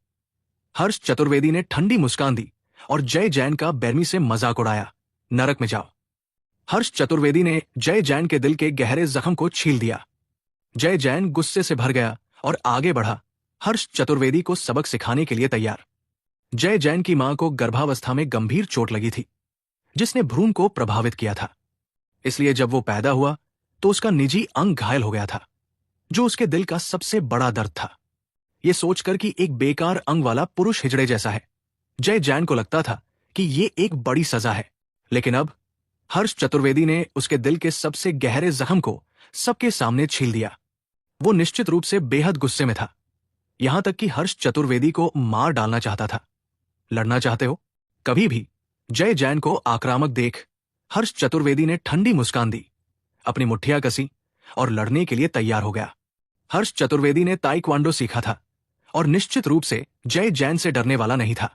हर्ष चतुर्वेदी ने ठंडी मुस्कान दी और जय जैन का बेरमी से मजाक उड़ाया। नरक में जाओ। हर्ष चतुर्वेदी ने जय जैन के दिल के गहरे जख्म को छील दिया। जय जैन गुस्से से भर गया और आगे बढ़ा, हर्ष चतुर्वेदी को सबक सिखाने के लिए तैयार। जय जैन की मां को गर्भावस्था में गंभीर चोट लगी थी, जिसने भ्रूण को प्रभावित किया था। इसलिए जब वो पैदा हुआ तो उसका निजी अंग घायल हो गया था, जो उसके दिल का सबसे बड़ा दर्द था। ये सोचकर कि एक बेकार अंग वाला पुरुष हिजड़े जैसा है, जय जैन को लगता था कि ये एक बड़ी सजा है। लेकिन अब हर्ष चतुर्वेदी ने उसके दिल के सबसे गहरे जख्म को सबके सामने छील दिया। वो निश्चित रूप से बेहद गुस्से में था, यहां तक कि हर्ष चतुर्वेदी को मार डालना चाहता था। लड़ना चाहते हो? कभी भी। जय जैन को आक्रामक देख हर्ष चतुर्वेदी ने ठंडी मुस्कान दी, अपनी मुट्ठियां कसी और लड़ने के लिए तैयार हो गया। हर्ष चतुर्वेदी ने ताइक्वांडो सीखा था और निश्चित रूप से जय जैन से डरने वाला नहीं था।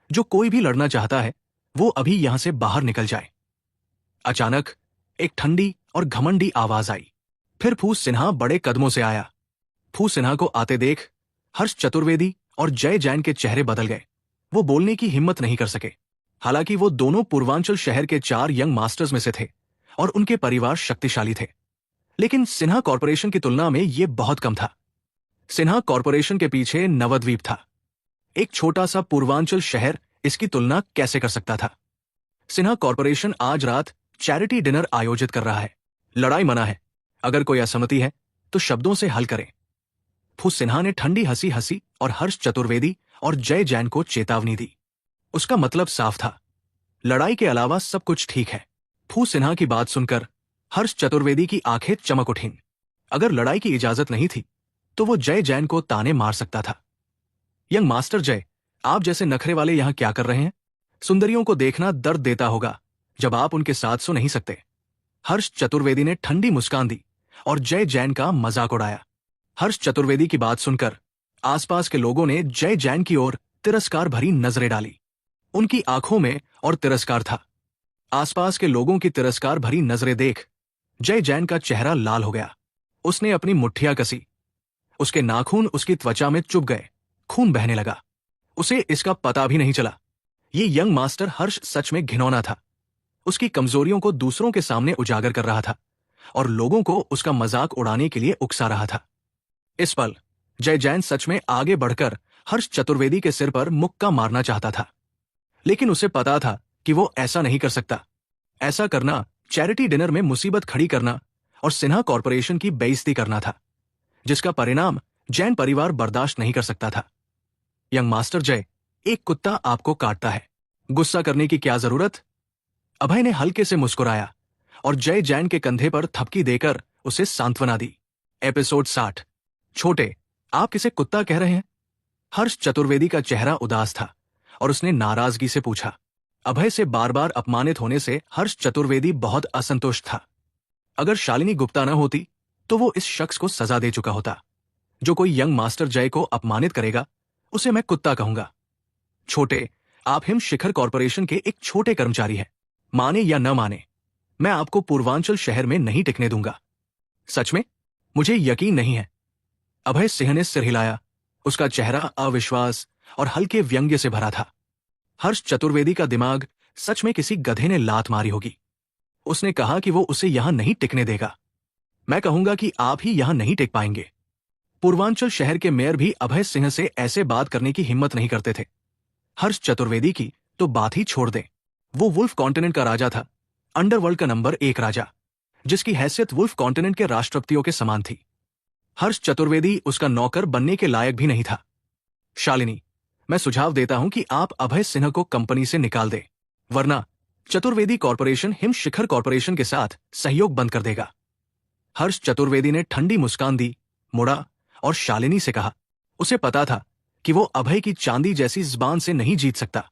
जो कोई भी लड़ना चाहता है वो अभी यहां से बाहर निकल जाए। अचानक एक ठंडी और घमंडी आवाज आई। फिर फू सिन्हा बड़े कदमों से आया। फू सिन्हा को आते देख हर्ष चतुर्वेदी और जय जैन के चेहरे बदल गए। वो बोलने की हिम्मत नहीं कर सके। हालांकि वो दोनों पूर्वांचल शहर के 4 यंग मास्टर्स में से थे और उनके परिवार शक्तिशाली थे, लेकिन सिन्हा कॉरपोरेशन की तुलना में ये बहुत कम था। सिन्हा कॉरपोरेशन के पीछे नवद्वीप था। एक छोटा सा पूर्वांचल शहर इसकी तुलना कैसे कर सकता था? सिन्हा कॉरपोरेशन आज रात चैरिटी डिनर आयोजित कर रहा है। लड़ाई मना है। अगर कोई असहमति है तो शब्दों से हल करें। फू सिन्हा ने ठंडी हंसी हंसी और हर्ष चतुर्वेदी और जय जैन को चेतावनी दी। उसका मतलब साफ था, लड़ाई के अलावा सब कुछ ठीक है। फू सिन्हा की बात सुनकर हर्ष चतुर्वेदी की आंखें चमक उठीं। अगर लड़ाई की इजाजत नहीं थी तो वो जय जैन को ताने मार सकता था, यंग मास्टर जय, आप जैसे नखरे वाले यहां क्या कर रहे हैं? सुंदरियों को देखना दर्द देता होगा जब आप उनके साथ सो नहीं सकते। हर्ष चतुर्वेदी ने ठंडी मुस्कान दी और जय जैन का मजाक उड़ाया। हर्ष चतुर्वेदी की बात सुनकर आसपास के लोगों ने जय जैन की ओर तिरस्कार भरी नजरें डाली। उनकी आंखों में और तिरस्कार था। आसपास के लोगों की तिरस्कार भरी नजरें देख जय जैन का चेहरा लाल हो गया। उसने अपनी मुट्ठियां कसी। उसके नाखून उसकी त्वचा में चुभ गए। खून बहने लगा। उसे इसका पता भी नहीं चला। ये यंग मास्टर हर्ष सच में घिनौना था। उसकी कमजोरियों को दूसरों के सामने उजागर कर रहा था और लोगों को उसका मजाक उड़ाने के लिए उकसा रहा था। इस पल जय जैन सच में आगे बढ़कर हर्ष चतुर्वेदी के सिर पर मुक्का मारना चाहता था, लेकिन उसे पता था कि वो ऐसा नहीं कर सकता। ऐसा करना चैरिटी डिनर में मुसीबत खड़ी करना और सिन्हा कॉरपोरेशन की बेइज्जती करना था, जिसका परिणाम जैन परिवार बर्दाश्त नहीं कर सकता था। यंग मास्टर जय, एक कुत्ता आपको काटता है, गुस्सा करने की क्या जरूरत? अभय ने हल्के से मुस्कुराया और जय जैन के कंधे पर थपकी देकर उसे सांत्वना दी। एपिसोड 60। छोटे, आप किसे कुत्ता कह रहे हैं? हर्ष चतुर्वेदी का चेहरा उदास था और उसने नाराजगी से पूछा। अभय से बार बार अपमानित होने से हर्ष चतुर्वेदी बहुत असंतुष्ट था। अगर शालिनी गुप्ता न होती तो वो इस शख्स को सजा दे चुका होता। जो कोई यंग मास्टर जय को अपमानित करेगा उसे मैं कुत्ता कहूंगा। छोटे, आप हिम शिखर कॉरपोरेशन के एक छोटे कर्मचारी हैं। माने या न माने, मैं आपको पूर्वांचल शहर में नहीं टिकने दूंगा। सच में? मुझे यकीन नहीं है। अभय सिंह ने सिर हिलाया। उसका चेहरा अविश्वास और हल्के व्यंग्य से भरा था। हर्ष चतुर्वेदी का दिमाग सच में किसी गधे ने लात मारी होगी। उसने कहा कि वो उसे यहां नहीं टिकने देगा। मैं कहूंगा कि आप ही यहां नहीं टिक पाएंगे। पूर्वांचल शहर के मेयर भी अभय सिंह से ऐसे बात करने की हिम्मत नहीं करते थे। हर्ष चतुर्वेदी की तो बात ही छोड़ दे। वो वुल्फ कॉन्टिनेंट का राजा था, अंडरवर्ल्ड का नंबर 1 राजा, जिसकी हैसियत वुल्फ कॉन्टिनेंट के राष्ट्रपतियों के समान थी। हर्ष चतुर्वेदी उसका नौकर बनने के लायक भी नहीं था। शालिनी, मैं सुझाव देता हूं कि आप अभय सिन्हा को कंपनी से निकाल दे, वरना चतुर्वेदी कॉरपोरेशन हिम शिखर कॉरपोरेशन के साथ सहयोग बंद कर देगा। हर्ष चतुर्वेदी ने ठंडी मुस्कान दी, मुड़ा और शालिनी से कहा। उसे पता था कि वो अभय की चांदी जैसी जुबान से नहीं जीत सकता।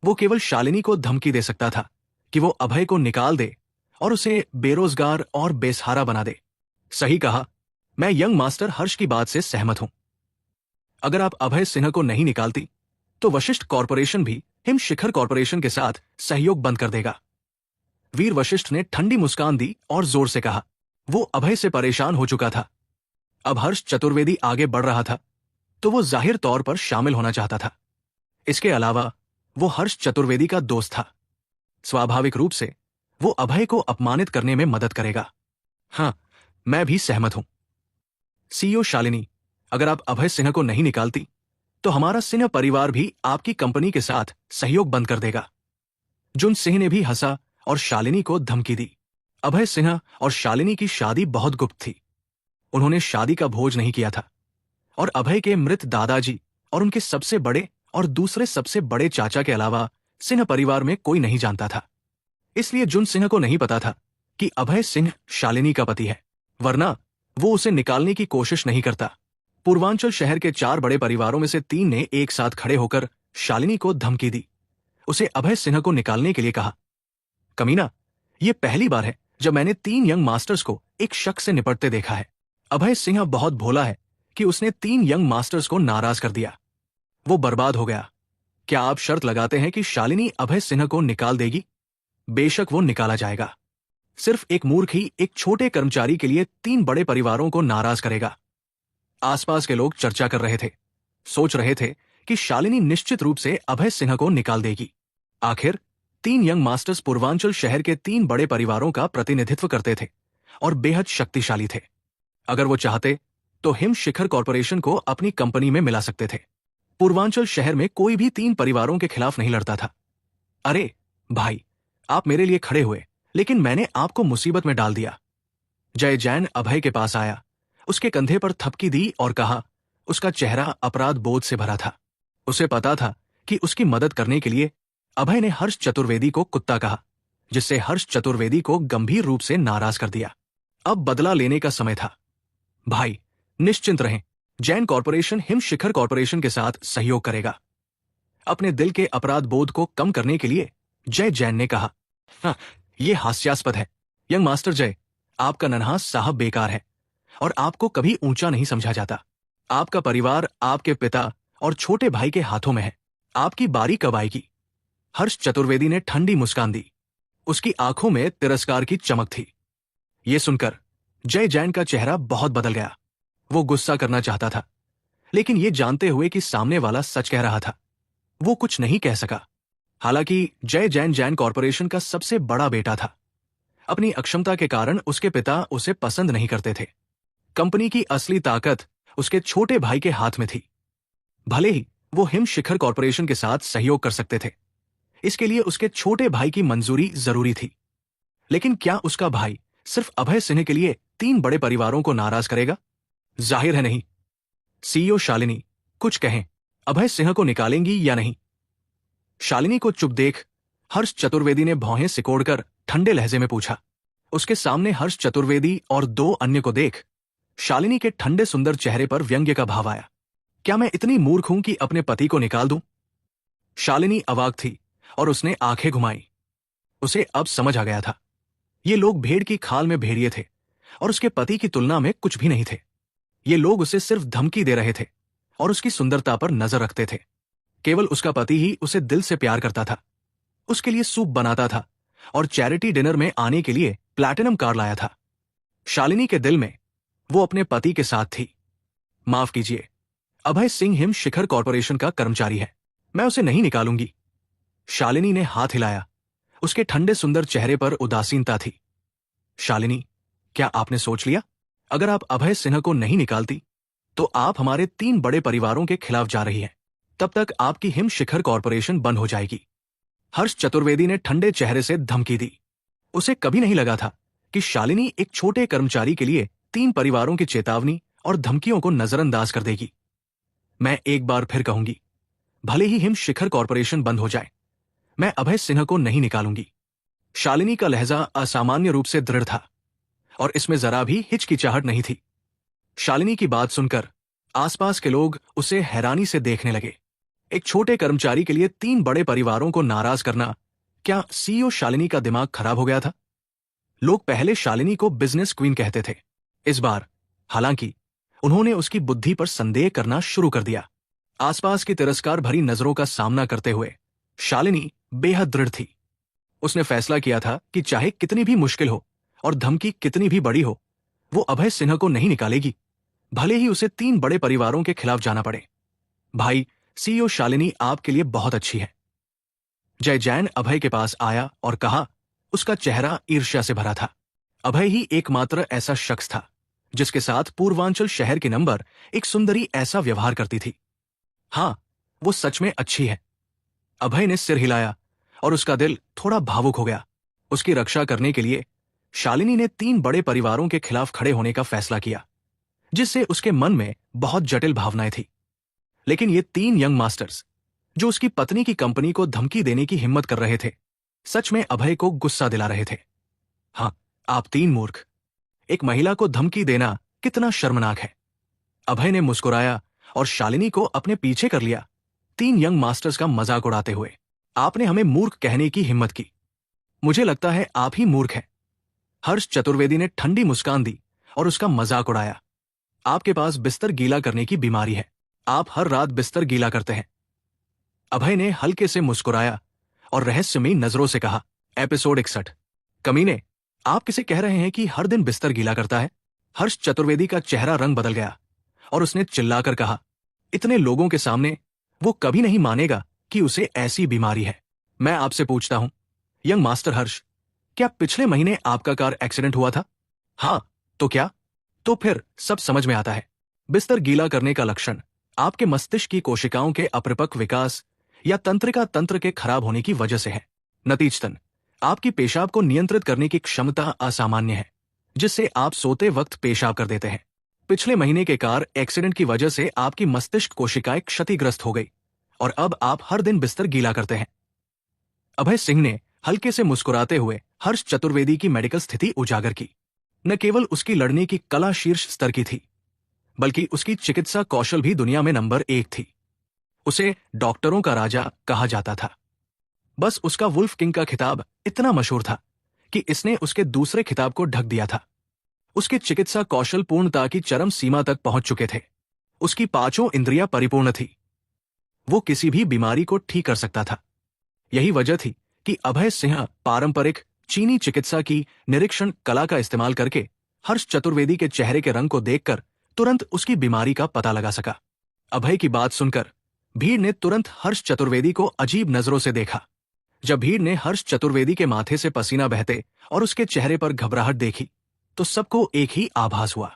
वो केवल शालिनी को धमकी दे सकता था कि वो अभय को निकाल दे और उसे बेरोजगार और बेसहारा बना दे। सही कहा, मैं यंग मास्टर हर्ष की बात से सहमत हूं। अगर आप अभय सिन्हा को नहीं निकालती तो वशिष्ठ कॉरपोरेशन भी हिम शिखर कॉरपोरेशन के साथ सहयोग बंद कर देगा। वीर वशिष्ठ ने ठंडी मुस्कान दी और जोर से कहा। वो अभय से परेशान हो चुका था। अब हर्ष चतुर्वेदी आगे बढ़ रहा था तो वो जाहिर तौर पर शामिल होना चाहता था। इसके अलावा वो हर्ष चतुर्वेदी का दोस्त था। स्वाभाविक रूप से वो अभय को अपमानित करने में मदद करेगा। हां, मैं भी सहमत हूं। सीईओ शालिनी, अगर आप अभय सिन्हा को नहीं निकालती तो हमारा सिन्हा परिवार भी आपकी कंपनी के साथ सहयोग बंद कर देगा। जुन सिंह ने भी हंसा और शालिनी को धमकी दी। अभय सिन्हा और शालिनी की शादी बहुत गुप्त थी। उन्होंने शादी का भोज नहीं किया था और अभय के मृत दादाजी और उनके सबसे बड़े और दूसरे सबसे बड़े चाचा के अलावा सिन्हा परिवार में कोई नहीं जानता था। इसलिए जुन सिंह को नहीं पता था कि अभय सिंह शालिनी का पति है, वरना वो उसे निकालने की कोशिश नहीं करता। पूर्वांचल शहर के 4 बड़े परिवारों में से 3 ने एक साथ खड़े होकर शालिनी को धमकी दी। उसे अभय सिन्हा को निकालने के लिए कहा। कमीना, यह पहली बार है जब मैंने 3 यंग मास्टर्स को एक शख्स से निपटते देखा है। अभय सिन्हा बहुत भोला है कि उसने 3 यंग मास्टर्स को नाराज कर दिया। वो बर्बाद हो गया। क्या आप शर्त लगाते हैं कि शालिनी अभय सिन्हा को निकाल देगी? बेशक वो निकाला जाएगा। सिर्फ एक मूर्ख ही एक छोटे कर्मचारी के लिए 3 बड़े परिवारों को नाराज करेगा। आसपास के लोग चर्चा कर रहे थे, सोच रहे थे कि शालिनी निश्चित रूप से अभय सिन्हा को निकाल देगी। आखिर 3 यंग मास्टर्स पूर्वांचल शहर के 3 बड़े परिवारों का प्रतिनिधित्व करते थे और बेहद शक्तिशाली थे। अगर वो चाहते तो हिम शिखर कॉरपोरेशन को अपनी कंपनी में मिला सकते थे। पूर्वांचल शहर में कोई भी 3 परिवारों के खिलाफ नहीं लड़ता था। अरे भाई, आप मेरे लिए खड़े हुए, लेकिन मैंने आपको मुसीबत में डाल दिया। जय जैन अभय के पास आया, उसके कंधे पर थपकी दी और कहा। उसका चेहरा अपराध बोध से भरा था। उसे पता था कि उसकी मदद करने के लिए अभय ने हर्ष चतुर्वेदी को कुत्ता कहा, जिससे हर्ष चतुर्वेदी को गंभीर रूप से नाराज कर दिया। अब बदला लेने का समय था। भाई, निश्चिंत रहें, जैन कॉरपोरेशन हिम शिखर कॉरपोरेशन के साथ सहयोग करेगा। अपने दिल के अपराध बोध को कम करने के लिए जय जैन ने कहा। हाँ, ये हास्यास्पद है। यंग मास्टर जय, आपका नन्हास साहब बेकार है और आपको कभी ऊंचा नहीं समझा जाता। आपका परिवार आपके पिता और छोटे भाई के हाथों में है। आपकी बारी कब आएगी? हर्ष चतुर्वेदी ने ठंडी मुस्कान दी। उसकी आंखों में तिरस्कार की चमक थी। ये सुनकर जय जैन का चेहरा बहुत बदल गया। वो गुस्सा करना चाहता था, लेकिन ये जानते हुए कि सामने वाला सच कह रहा था, वो कुछ नहीं कह सका। हालांकि जय जैन जैन कॉरपोरेशन का सबसे बड़ा बेटा था। अपनी अक्षमता के कारण उसके पिता उसे पसंद नहीं करते थे। कंपनी की असली ताकत उसके छोटे भाई के हाथ में थी। भले ही वो हिम शिखर कॉरपोरेशन के साथ सहयोग कर सकते थे, इसके लिए उसके छोटे भाई की मंजूरी जरूरी थी। लेकिन क्या उसका भाई सिर्फ अभय सिन्हा के लिए 3 बड़े परिवारों को नाराज करेगा? जाहिर है नहीं। सीईओ शालिनी, कुछ कहें, अभय सिन्हा को निकालेंगी या नहीं? शालिनी को चुप देख हर्ष चतुर्वेदी ने भौहें सिकोड़कर ठंडे लहजे में पूछा। उसके सामने हर्ष चतुर्वेदी और 2 अन्य को देख शालिनी के ठंडे सुंदर चेहरे पर व्यंग्य का भाव आया। क्या मैं इतनी मूर्ख हूं कि अपने पति को निकाल दूं? शालिनी अवाक थी और उसने आंखें घुमाई। उसे अब समझ आ गया था, ये लोग भेड़ की खाल में भेड़िए थे और उसके पति की तुलना में कुछ भी नहीं थे। ये लोग उसे सिर्फ धमकी दे रहे थे और उसकी सुंदरता पर नजर रखते थे। केवल उसका पति ही उसे दिल से प्यार करता था, उसके लिए सूप बनाता था और चैरिटी डिनर में आने के लिए प्लैटिनम कार लाया था। शालिनी के दिल में वो अपने पति के साथ थी। माफ कीजिए, अभय सिंह हिम शिखर कॉरपोरेशन का कर्मचारी है, मैं उसे नहीं निकालूंगी। शालिनी ने हाथ हिलाया। उसके ठंडे सुंदर चेहरे पर उदासीनता थी। शालिनी, क्या आपने सोच लिया? अगर आप अभय सिन्हा को नहीं निकालती तो आप हमारे 3 बड़े परिवारों के खिलाफ जा रही हैं। तब तक आपकी हिम शिखर कॉरपोरेशन बंद हो जाएगी। हर्ष चतुर्वेदी ने ठंडे चेहरे से धमकी दी। उसे कभी नहीं लगा था कि शालिनी एक छोटे कर्मचारी के लिए 3 परिवारों की चेतावनी और धमकियों को नजरअंदाज कर देगी। मैं एक बार फिर कहूंगी, भले ही हिम शिखर कॉरपोरेशन बंद हो जाए, मैं अभय सिन्हा को नहीं निकालूंगी। शालिनी का लहजा असामान्य रूप से दृढ़ था और इसमें जरा भी हिचकिचाहट नहीं थी। शालिनी की बात सुनकर आसपास के लोग उसे हैरानी से देखने लगे। एक छोटे कर्मचारी के लिए 3 बड़े परिवारों को नाराज करना, क्या सीईओ शालिनी का दिमाग खराब हो गया था? लोग पहले शालिनी को बिजनेस क्वीन कहते थे। इस बार हालांकि उन्होंने उसकी बुद्धि पर संदेह करना शुरू कर दिया। आसपास की तिरस्कार भरी नजरों का सामना करते हुए शालिनी बेहद दृढ़ थी। उसने फैसला किया था कि चाहे कितनी भी मुश्किल हो और धमकी कितनी भी बड़ी हो, वो अभय सिन्हा को नहीं निकालेगी, भले ही उसे 3 बड़े परिवारों के खिलाफ जाना पड़े। भाई, सीईओ शालिनी आपके लिए बहुत अच्छी है। जय जैन अभय के पास आया और कहा। उसका चेहरा ईर्ष्या से भरा था। अभय ही एकमात्र ऐसा शख्स था जिसके साथ पूर्वांचल शहर की नंबर एक सुंदरी ऐसा व्यवहार करती थी। हाँ, वो सच में अच्छी है। अभय ने सिर हिलाया और उसका दिल थोड़ा भावुक हो गया। उसकी रक्षा करने के लिए शालिनी ने 3 बड़े परिवारों के खिलाफ खड़े होने का फैसला किया, जिससे उसके मन में बहुत जटिल भावनाएं थी। लेकिन ये 3 यंग मास्टर्स जो उसकी पत्नी की कंपनी को धमकी देने की हिम्मत कर रहे थे, सच में अभय को गुस्सा दिला रहे थे। हाँ, आप 3 मूर्ख। एक महिला को धमकी देना कितना शर्मनाक है। अभय ने मुस्कुराया और शालिनी को अपने पीछे कर लिया, 3 यंग मास्टर्स का मजाक उड़ाते हुए। आपने हमें मूर्ख कहने की हिम्मत की। मुझे लगता है आप ही मूर्ख हैं। हर्ष चतुर्वेदी ने ठंडी मुस्कान दी और उसका मजाक उड़ाया। आपके पास बिस्तर गीला करने की बीमारी है। आप हर रात बिस्तर गीला करते हैं। अभय ने हल्के से मुस्कुराया और रहस्यमयी नजरों से कहा। एपिसोड 61। कमीने, आप किसे कह रहे हैं कि हर दिन बिस्तर गीला करता है? हर्ष चतुर्वेदी का चेहरा रंग बदल गया और उसने चिल्लाकर कहा, इतने लोगों के सामने वो कभी नहीं मानेगा कि उसे ऐसी बीमारी है। मैं आपसे पूछता हूं, यंग मास्टर हर्ष, क्या पिछले महीने आपका कार एक्सीडेंट हुआ था? हाँ, तो क्या? तो फिर सब समझ में आता है। बिस्तर गीला करने का लक्षण आपके मस्तिष्क की कोशिकाओं के अपरिपक्व विकास या तंत्रिका तंत्र के खराब होने की वजह से है। नतीजतन आपकी पेशाब को नियंत्रित करने की क्षमता असामान्य है, जिससे आप सोते वक्त पेशाब कर देते हैं। पिछले महीने के कार एक्सीडेंट की वजह से आपकी मस्तिष्क कोशिकाएं क्षतिग्रस्त हो गई और अब आप हर दिन बिस्तर गीला करते हैं। अभय सिंह ने हल्के से मुस्कुराते हुए हर्ष चतुर्वेदी की मेडिकल स्थिति उजागर की। न केवल उसकी लड़ने की कला शीर्ष स्तर की थी, बल्कि उसकी चिकित्सा कौशल भी दुनिया में नंबर 1 थी। उसे डॉक्टरों का राजा कहा जाता था। बस उसका वुल्फ किंग का खिताब इतना मशहूर था कि इसने उसके दूसरे खिताब को ढक दिया था। उसके चिकित्सा कौशल पूर्णता की चरम सीमा तक पहुंच चुके थे। उसकी पांचों इंद्रियां परिपूर्ण थी। वो किसी भी बीमारी को ठीक कर सकता था। यही वजह थी कि अभय सिंह पारंपरिक चीनी चिकित्सा की निरीक्षण कला का इस्तेमाल करके हर्ष चतुर्वेदी के चेहरे के रंग को देखकर तुरंत उसकी बीमारी का पता लगा सका। अभय की बात सुनकर भीड़ ने तुरंत हर्ष चतुर्वेदी को अजीब नजरों से देखा। जब भीड़ ने हर्ष चतुर्वेदी के माथे से पसीना बहते और उसके चेहरे पर घबराहट देखी तो सबको एक ही आभास हुआ।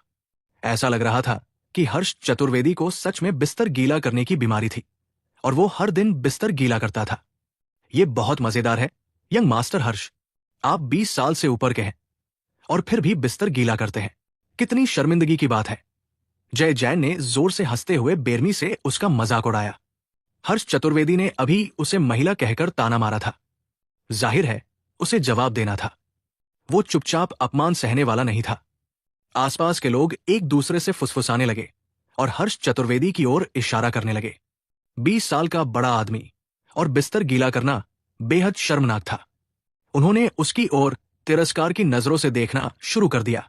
ऐसा लग रहा था कि हर्ष चतुर्वेदी को सच में बिस्तर गीला करने की बीमारी थी और वो हर दिन बिस्तर गीला करता था। ये बहुत मजेदार है यंग मास्टर हर्ष, आप 20 साल से ऊपर के हैं और फिर भी बिस्तर गीला करते हैं। कितनी शर्मिंदगी की बात है। जय जैन ने जोर से हंसते हुए बेरमी से उसका मजाक उड़ाया। हर्ष चतुर्वेदी ने अभी उसे महिला कहकर ताना मारा था। जाहिर है उसे जवाब देना था। वो चुपचाप अपमान सहने वाला नहीं था। आसपास के लोग एक दूसरे से फुसफुसाने लगे और हर्ष चतुर्वेदी की ओर इशारा करने लगे। 20 साल का बड़ा आदमी और बिस्तर गीला करना बेहद शर्मनाक था। उन्होंने उसकी ओर तिरस्कार की नजरों से देखना शुरू कर दिया।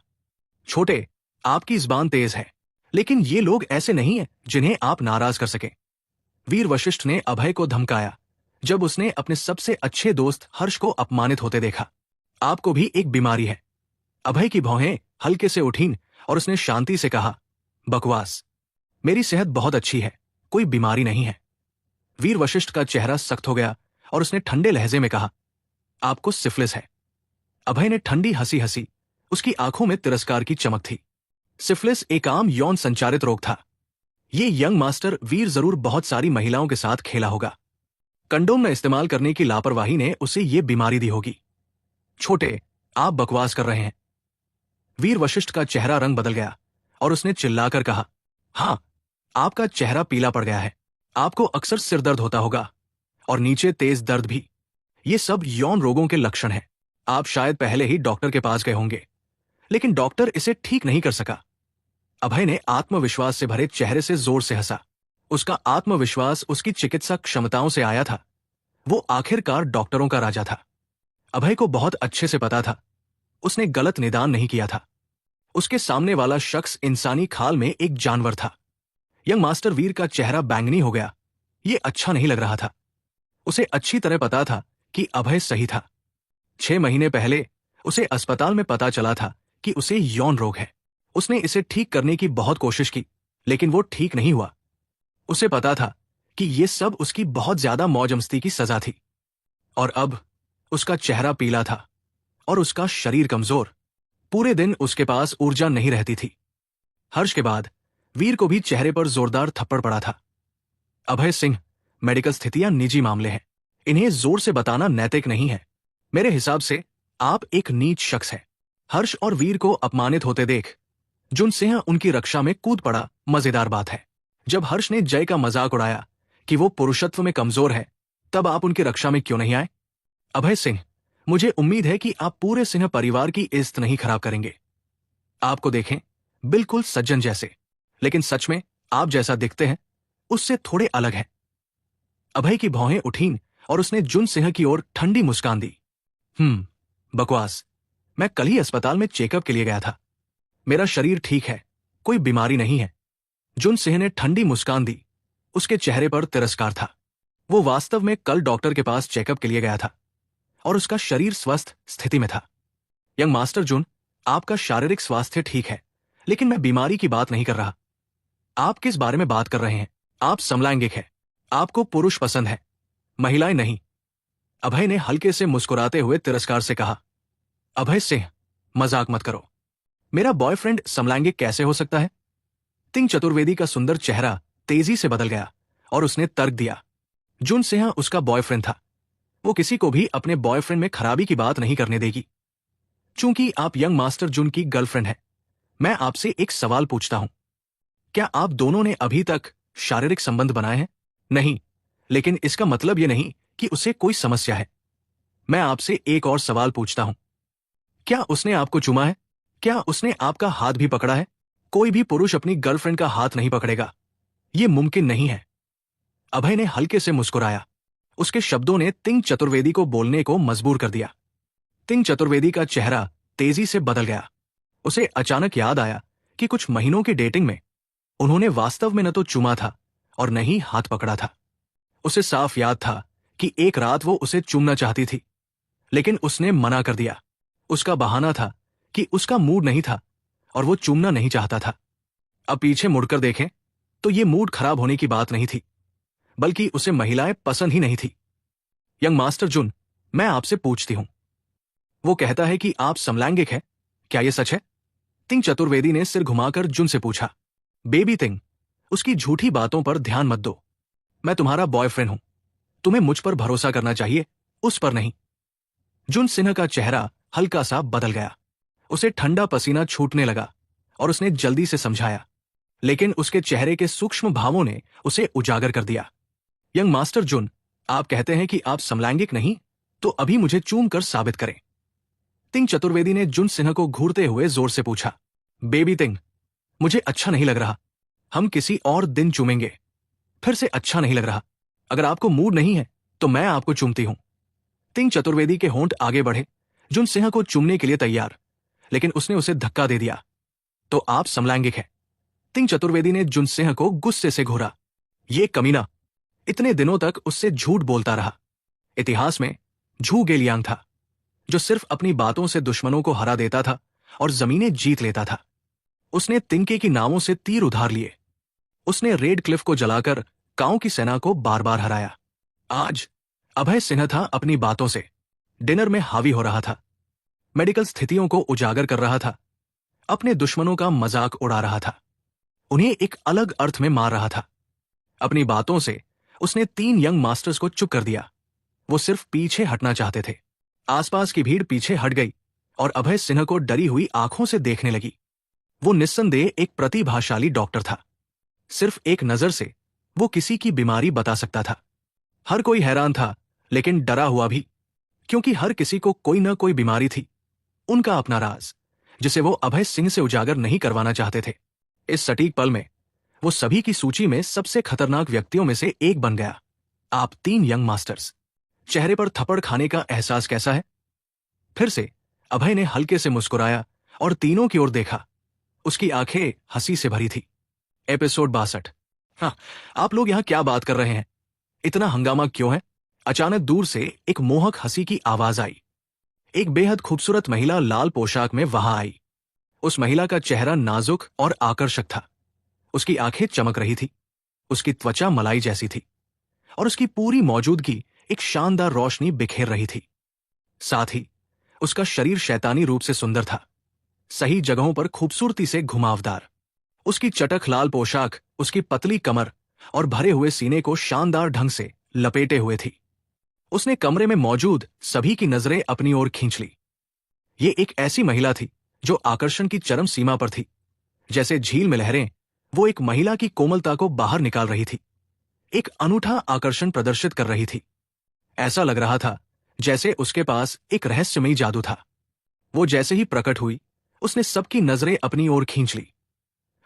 छोटे, आपकी जुबान तेज है, लेकिन ये लोग ऐसे नहीं हैं जिन्हें आप नाराज कर सकें। वीर वशिष्ठ ने अभय को धमकाया जब उसने अपने सबसे अच्छे दोस्त हर्ष को अपमानित होते देखा। आपको भी एक बीमारी है। अभय की भौहें हल्के से उठीं और उसने शांति से कहा, बकवास, मेरी सेहत बहुत अच्छी है, कोई बीमारी नहीं है। वीर वशिष्ठ का चेहरा सख्त हो गया और उसने ठंडे लहजे में कहा, आपको सिफिलिस है। अभय ने ठंडी हंसी हंसी। उसकी आंखों में तिरस्कार की चमक थी। सिफिलिस एक आम यौन संचारित रोग था। ये यंग मास्टर वीर जरूर बहुत सारी महिलाओं के साथ खेला होगा। कंडोम न इस्तेमाल करने की लापरवाही ने उसे ये बीमारी दी होगी। छोटे, आप बकवास कर रहे हैं। वीर वशिष्ठ का चेहरा रंग बदल गया और उसने चिल्लाकर कहा, हां, आपका चेहरा पीला पड़ गया है। आपको अक्सर सिर दर्द होता होगा और नीचे तेज दर्द भी। ये सब यौन रोगों के लक्षण हैं। आप शायद पहले ही डॉक्टर के पास गए होंगे, लेकिन डॉक्टर इसे ठीक नहीं कर सका। अभय ने आत्मविश्वास से भरे चेहरे से जोर से हंसा। उसका आत्मविश्वास उसकी चिकित्सा क्षमताओं से आया था। वो आखिरकार डॉक्टरों का राजा था। अभय को बहुत अच्छे से पता था उसने गलत निदान नहीं किया था। उसके सामने वाला शख्स इंसानी खाल में एक जानवर था। यंग मास्टर वीर का चेहरा बैंगनी हो गया। ये अच्छा नहीं लग रहा था। उसे अच्छी तरह पता था कि अभय सही था। 6 महीने पहले उसे अस्पताल में पता चला था कि उसे यौन रोग है। उसने इसे ठीक करने की बहुत कोशिश की, लेकिन वो ठीक नहीं हुआ। उसे पता था कि ये सब उसकी बहुत ज्यादा मौज-मस्ती की सजा थी। और अब उसका चेहरा पीला था और उसका शरीर कमजोर। पूरे दिन उसके पास ऊर्जा नहीं रहती थी। हर्ष के बाद वीर को भी चेहरे पर जोरदार थप्पड़ पड़ा था। अभय सिंह, मेडिकल स्थितियां निजी मामले हैं। इन्हें जोर से बताना नैतिक नहीं है। मेरे हिसाब से आप एक नीच शख्स हैं। हर्ष और वीर को अपमानित होते देख जुन सिंह उनकी रक्षा में कूद पड़ा। मजेदार बात है, जब हर्ष ने जय का मजाक उड़ाया कि वो पुरुषत्व में कमजोर है, तब आप उनकी रक्षा में क्यों नहीं आए? अभय सिंह, मुझे उम्मीद है कि आप पूरे सिंह परिवार की इज्जत नहीं खराब करेंगे। आपको देखें बिल्कुल सज्जन जैसे, लेकिन सच में आप जैसा दिखते हैं उससे थोड़े अलग हैं। अभय की भौहें उठीं और उसने जुन सिंह की ओर ठंडी मुस्कान दी। बकवास, मैं कल ही अस्पताल में चेकअप के लिए गया था। मेरा शरीर ठीक है, कोई बीमारी नहीं है। जुन सिंह ने ठंडी मुस्कान दी। उसके चेहरे पर तिरस्कार था। वो वास्तव में कल डॉक्टर के पास चेकअप के लिए गया था और उसका शरीर स्वस्थ स्थिति में था। यंग मास्टर जुन, आपका शारीरिक स्वास्थ्य ठीक है, लेकिन मैं बीमारी की बात नहीं कर रहा। आप किस बारे में बात कर रहे हैं? आप समलैंगिक हैं। आपको पुरुष पसंद है, महिलाएं नहीं। अभय ने हल्के से मुस्कुराते हुए तिरस्कार से कहा। अभय सिंह, मजाक मत करो। मेरा बॉयफ्रेंड समलैंगिक कैसे हो सकता है? तिंग चतुर्वेदी का सुंदर चेहरा तेजी से बदल गया और उसने तर्क दिया। जुन सिंह उसका बॉयफ्रेंड था। वो किसी को भी अपने बॉयफ्रेंड में खराबी की बात नहीं करने देगी। चूंकि आप यंग मास्टर जुन की गर्लफ्रेंड हैं, मैं आपसे एक सवाल पूछता हूं। क्या आप दोनों ने अभी तक शारीरिक संबंध बनाए हैं? नहीं, लेकिन इसका मतलब यह नहीं कि उसे कोई समस्या है। मैं आपसे एक और सवाल पूछता हूं। क्या उसने आपको चूमा है? क्या उसने आपका हाथ भी पकड़ा है? कोई भी पुरुष अपनी गर्लफ्रेंड का हाथ नहीं पकड़ेगा, ये मुमकिन नहीं है। अभय ने हल्के से मुस्कुराया। उसके शब्दों ने तिंग चतुर्वेदी को बोलने को मजबूर कर दिया। तिंग चतुर्वेदी का चेहरा तेजी से बदल गया। उसे अचानक याद आया कि कुछ महीनों की डेटिंग में उन्होंने वास्तव में न तो चूमा था और न ही हाथ पकड़ा था। उसे साफ याद था कि एक रात वो उसे चूमना चाहती थी, लेकिन उसने मना कर दिया। उसका बहाना था कि उसका मूड नहीं था और वो चूमना नहीं चाहता था। अब पीछे मुड़कर देखें तो ये मूड खराब होने की बात नहीं थी, बल्कि उसे महिलाएं पसंद ही नहीं थी। यंग मास्टर जुन, मैं आपसे पूछती हूं, वो कहता है कि आप समलैंगिक हैं, क्या यह सच है? तिंग चतुर्वेदी ने सिर घुमाकर जुन से पूछा। बेबी तिंग, उसकी झूठी बातों पर ध्यान मत दो। मैं तुम्हारा बॉयफ्रेंड हूं। तुम्हें मुझ पर भरोसा करना चाहिए, उस पर नहीं। जुन सिन्हा का चेहरा हल्का सा बदल गया। उसे ठंडा पसीना छूटने लगा और उसने जल्दी से समझाया, लेकिन उसके चेहरे के सूक्ष्म भावों ने उसे उजागर कर दिया। यंग मास्टर जुन, आप कहते हैं कि आप समलैंगिक नहीं, तो अभी मुझे चूम कर साबित करें। तिंग चतुर्वेदी ने जुन सिन्हा को घूरते हुए जोर से पूछा। बेबी तिंग, मुझे अच्छा नहीं लग रहा। हम किसी और दिन चूमेंगे। फिर से अच्छा नहीं लग रहा। अगर आपको मूड नहीं है तो मैं आपको चूमती हूं। तिंग चतुर्वेदी के होंठ आगे बढ़े, जुन सिन्हा को चूमने के लिए तैयार, लेकिन उसने उसे धक्का दे दिया। तो आप समलैंगिक हैं। तिंग चतुर्वेदी ने जुन सिन्हा को गुस्से से घूरा। ये कमीना इतने दिनों तक उससे झूठ बोलता रहा। इतिहास में झू गेलियांग था, जो सिर्फ अपनी बातों से दुश्मनों को हरा देता था और जमीनें जीत लेता था। उसने तिंके की नावों से तीर उधार लिए। उसने रेड क्लिफ को जलाकर काओ की सेना को बार बार हराया। आज अभय सिन्हा था अपनी बातों से डिनर में हावी हो रहा था, मेडिकल स्थितियों को उजागर कर रहा था, अपने दुश्मनों का मजाक उड़ा रहा था, उन्हें एक अलग अर्थ में मार रहा था। अपनी बातों से उसने 3 यंग मास्टर्स को चुप कर दिया। वो सिर्फ पीछे हटना चाहते थे। आसपास की भीड़ पीछे हट गई और अभय सिन्हा को डरी हुई आंखों से देखने लगी। वो निस्संदेह एक प्रतिभाशाली डॉक्टर था। सिर्फ एक नजर से वो किसी की बीमारी बता सकता था। हर कोई हैरान था, लेकिन डरा हुआ भी, क्योंकि हर किसी को कोई न कोई बीमारी थी, उनका अपना राज, जिसे वो अभय सिंह से उजागर नहीं करवाना चाहते थे। इस सटीक पल में वो सभी की सूची में सबसे खतरनाक व्यक्तियों में से एक बन गया। आप 3 यंग मास्टर्स। चेहरे पर थप्पड़ खाने का एहसास कैसा है? फिर से अभय ने हल्के से मुस्कुराया और तीनों की ओर देखा। उसकी आंखें हंसी से भरी थी। एपिसोड 62। हाँ, आप लोग यहां क्या बात कर रहे हैं? इतना हंगामा क्यों है? अचानक दूर से एक मोहक हंसी की आवाज आई। एक बेहद खूबसूरत महिला लाल पोशाक में वहां आई। उस महिला का चेहरा नाजुक और आकर्षक था। उसकी आंखें चमक रही थी, उसकी त्वचा मलाई जैसी थी और उसकी पूरी मौजूदगी एक शानदार रोशनी बिखेर रही थी। साथ ही उसका शरीर शैतानी रूप से सुंदर था, सही जगहों पर खूबसूरती से घुमावदार। उसकी चटक लाल पोशाक उसकी पतली कमर और भरे हुए सीने को शानदार ढंग से लपेटे हुए थी। उसने कमरे में मौजूद सभी की नजरें अपनी ओर खींच ली। ये एक ऐसी महिला थी जो आकर्षण की चरम सीमा पर थी। जैसे झील में लहरें, वो एक महिला की कोमलता को बाहर निकाल रही थी, एक अनूठा आकर्षण प्रदर्शित कर रही थी। ऐसा लग रहा था जैसे उसके पास एक रहस्यमयी जादू था। वो जैसे ही प्रकट हुई, उसने सबकी नजरें अपनी ओर खींच ली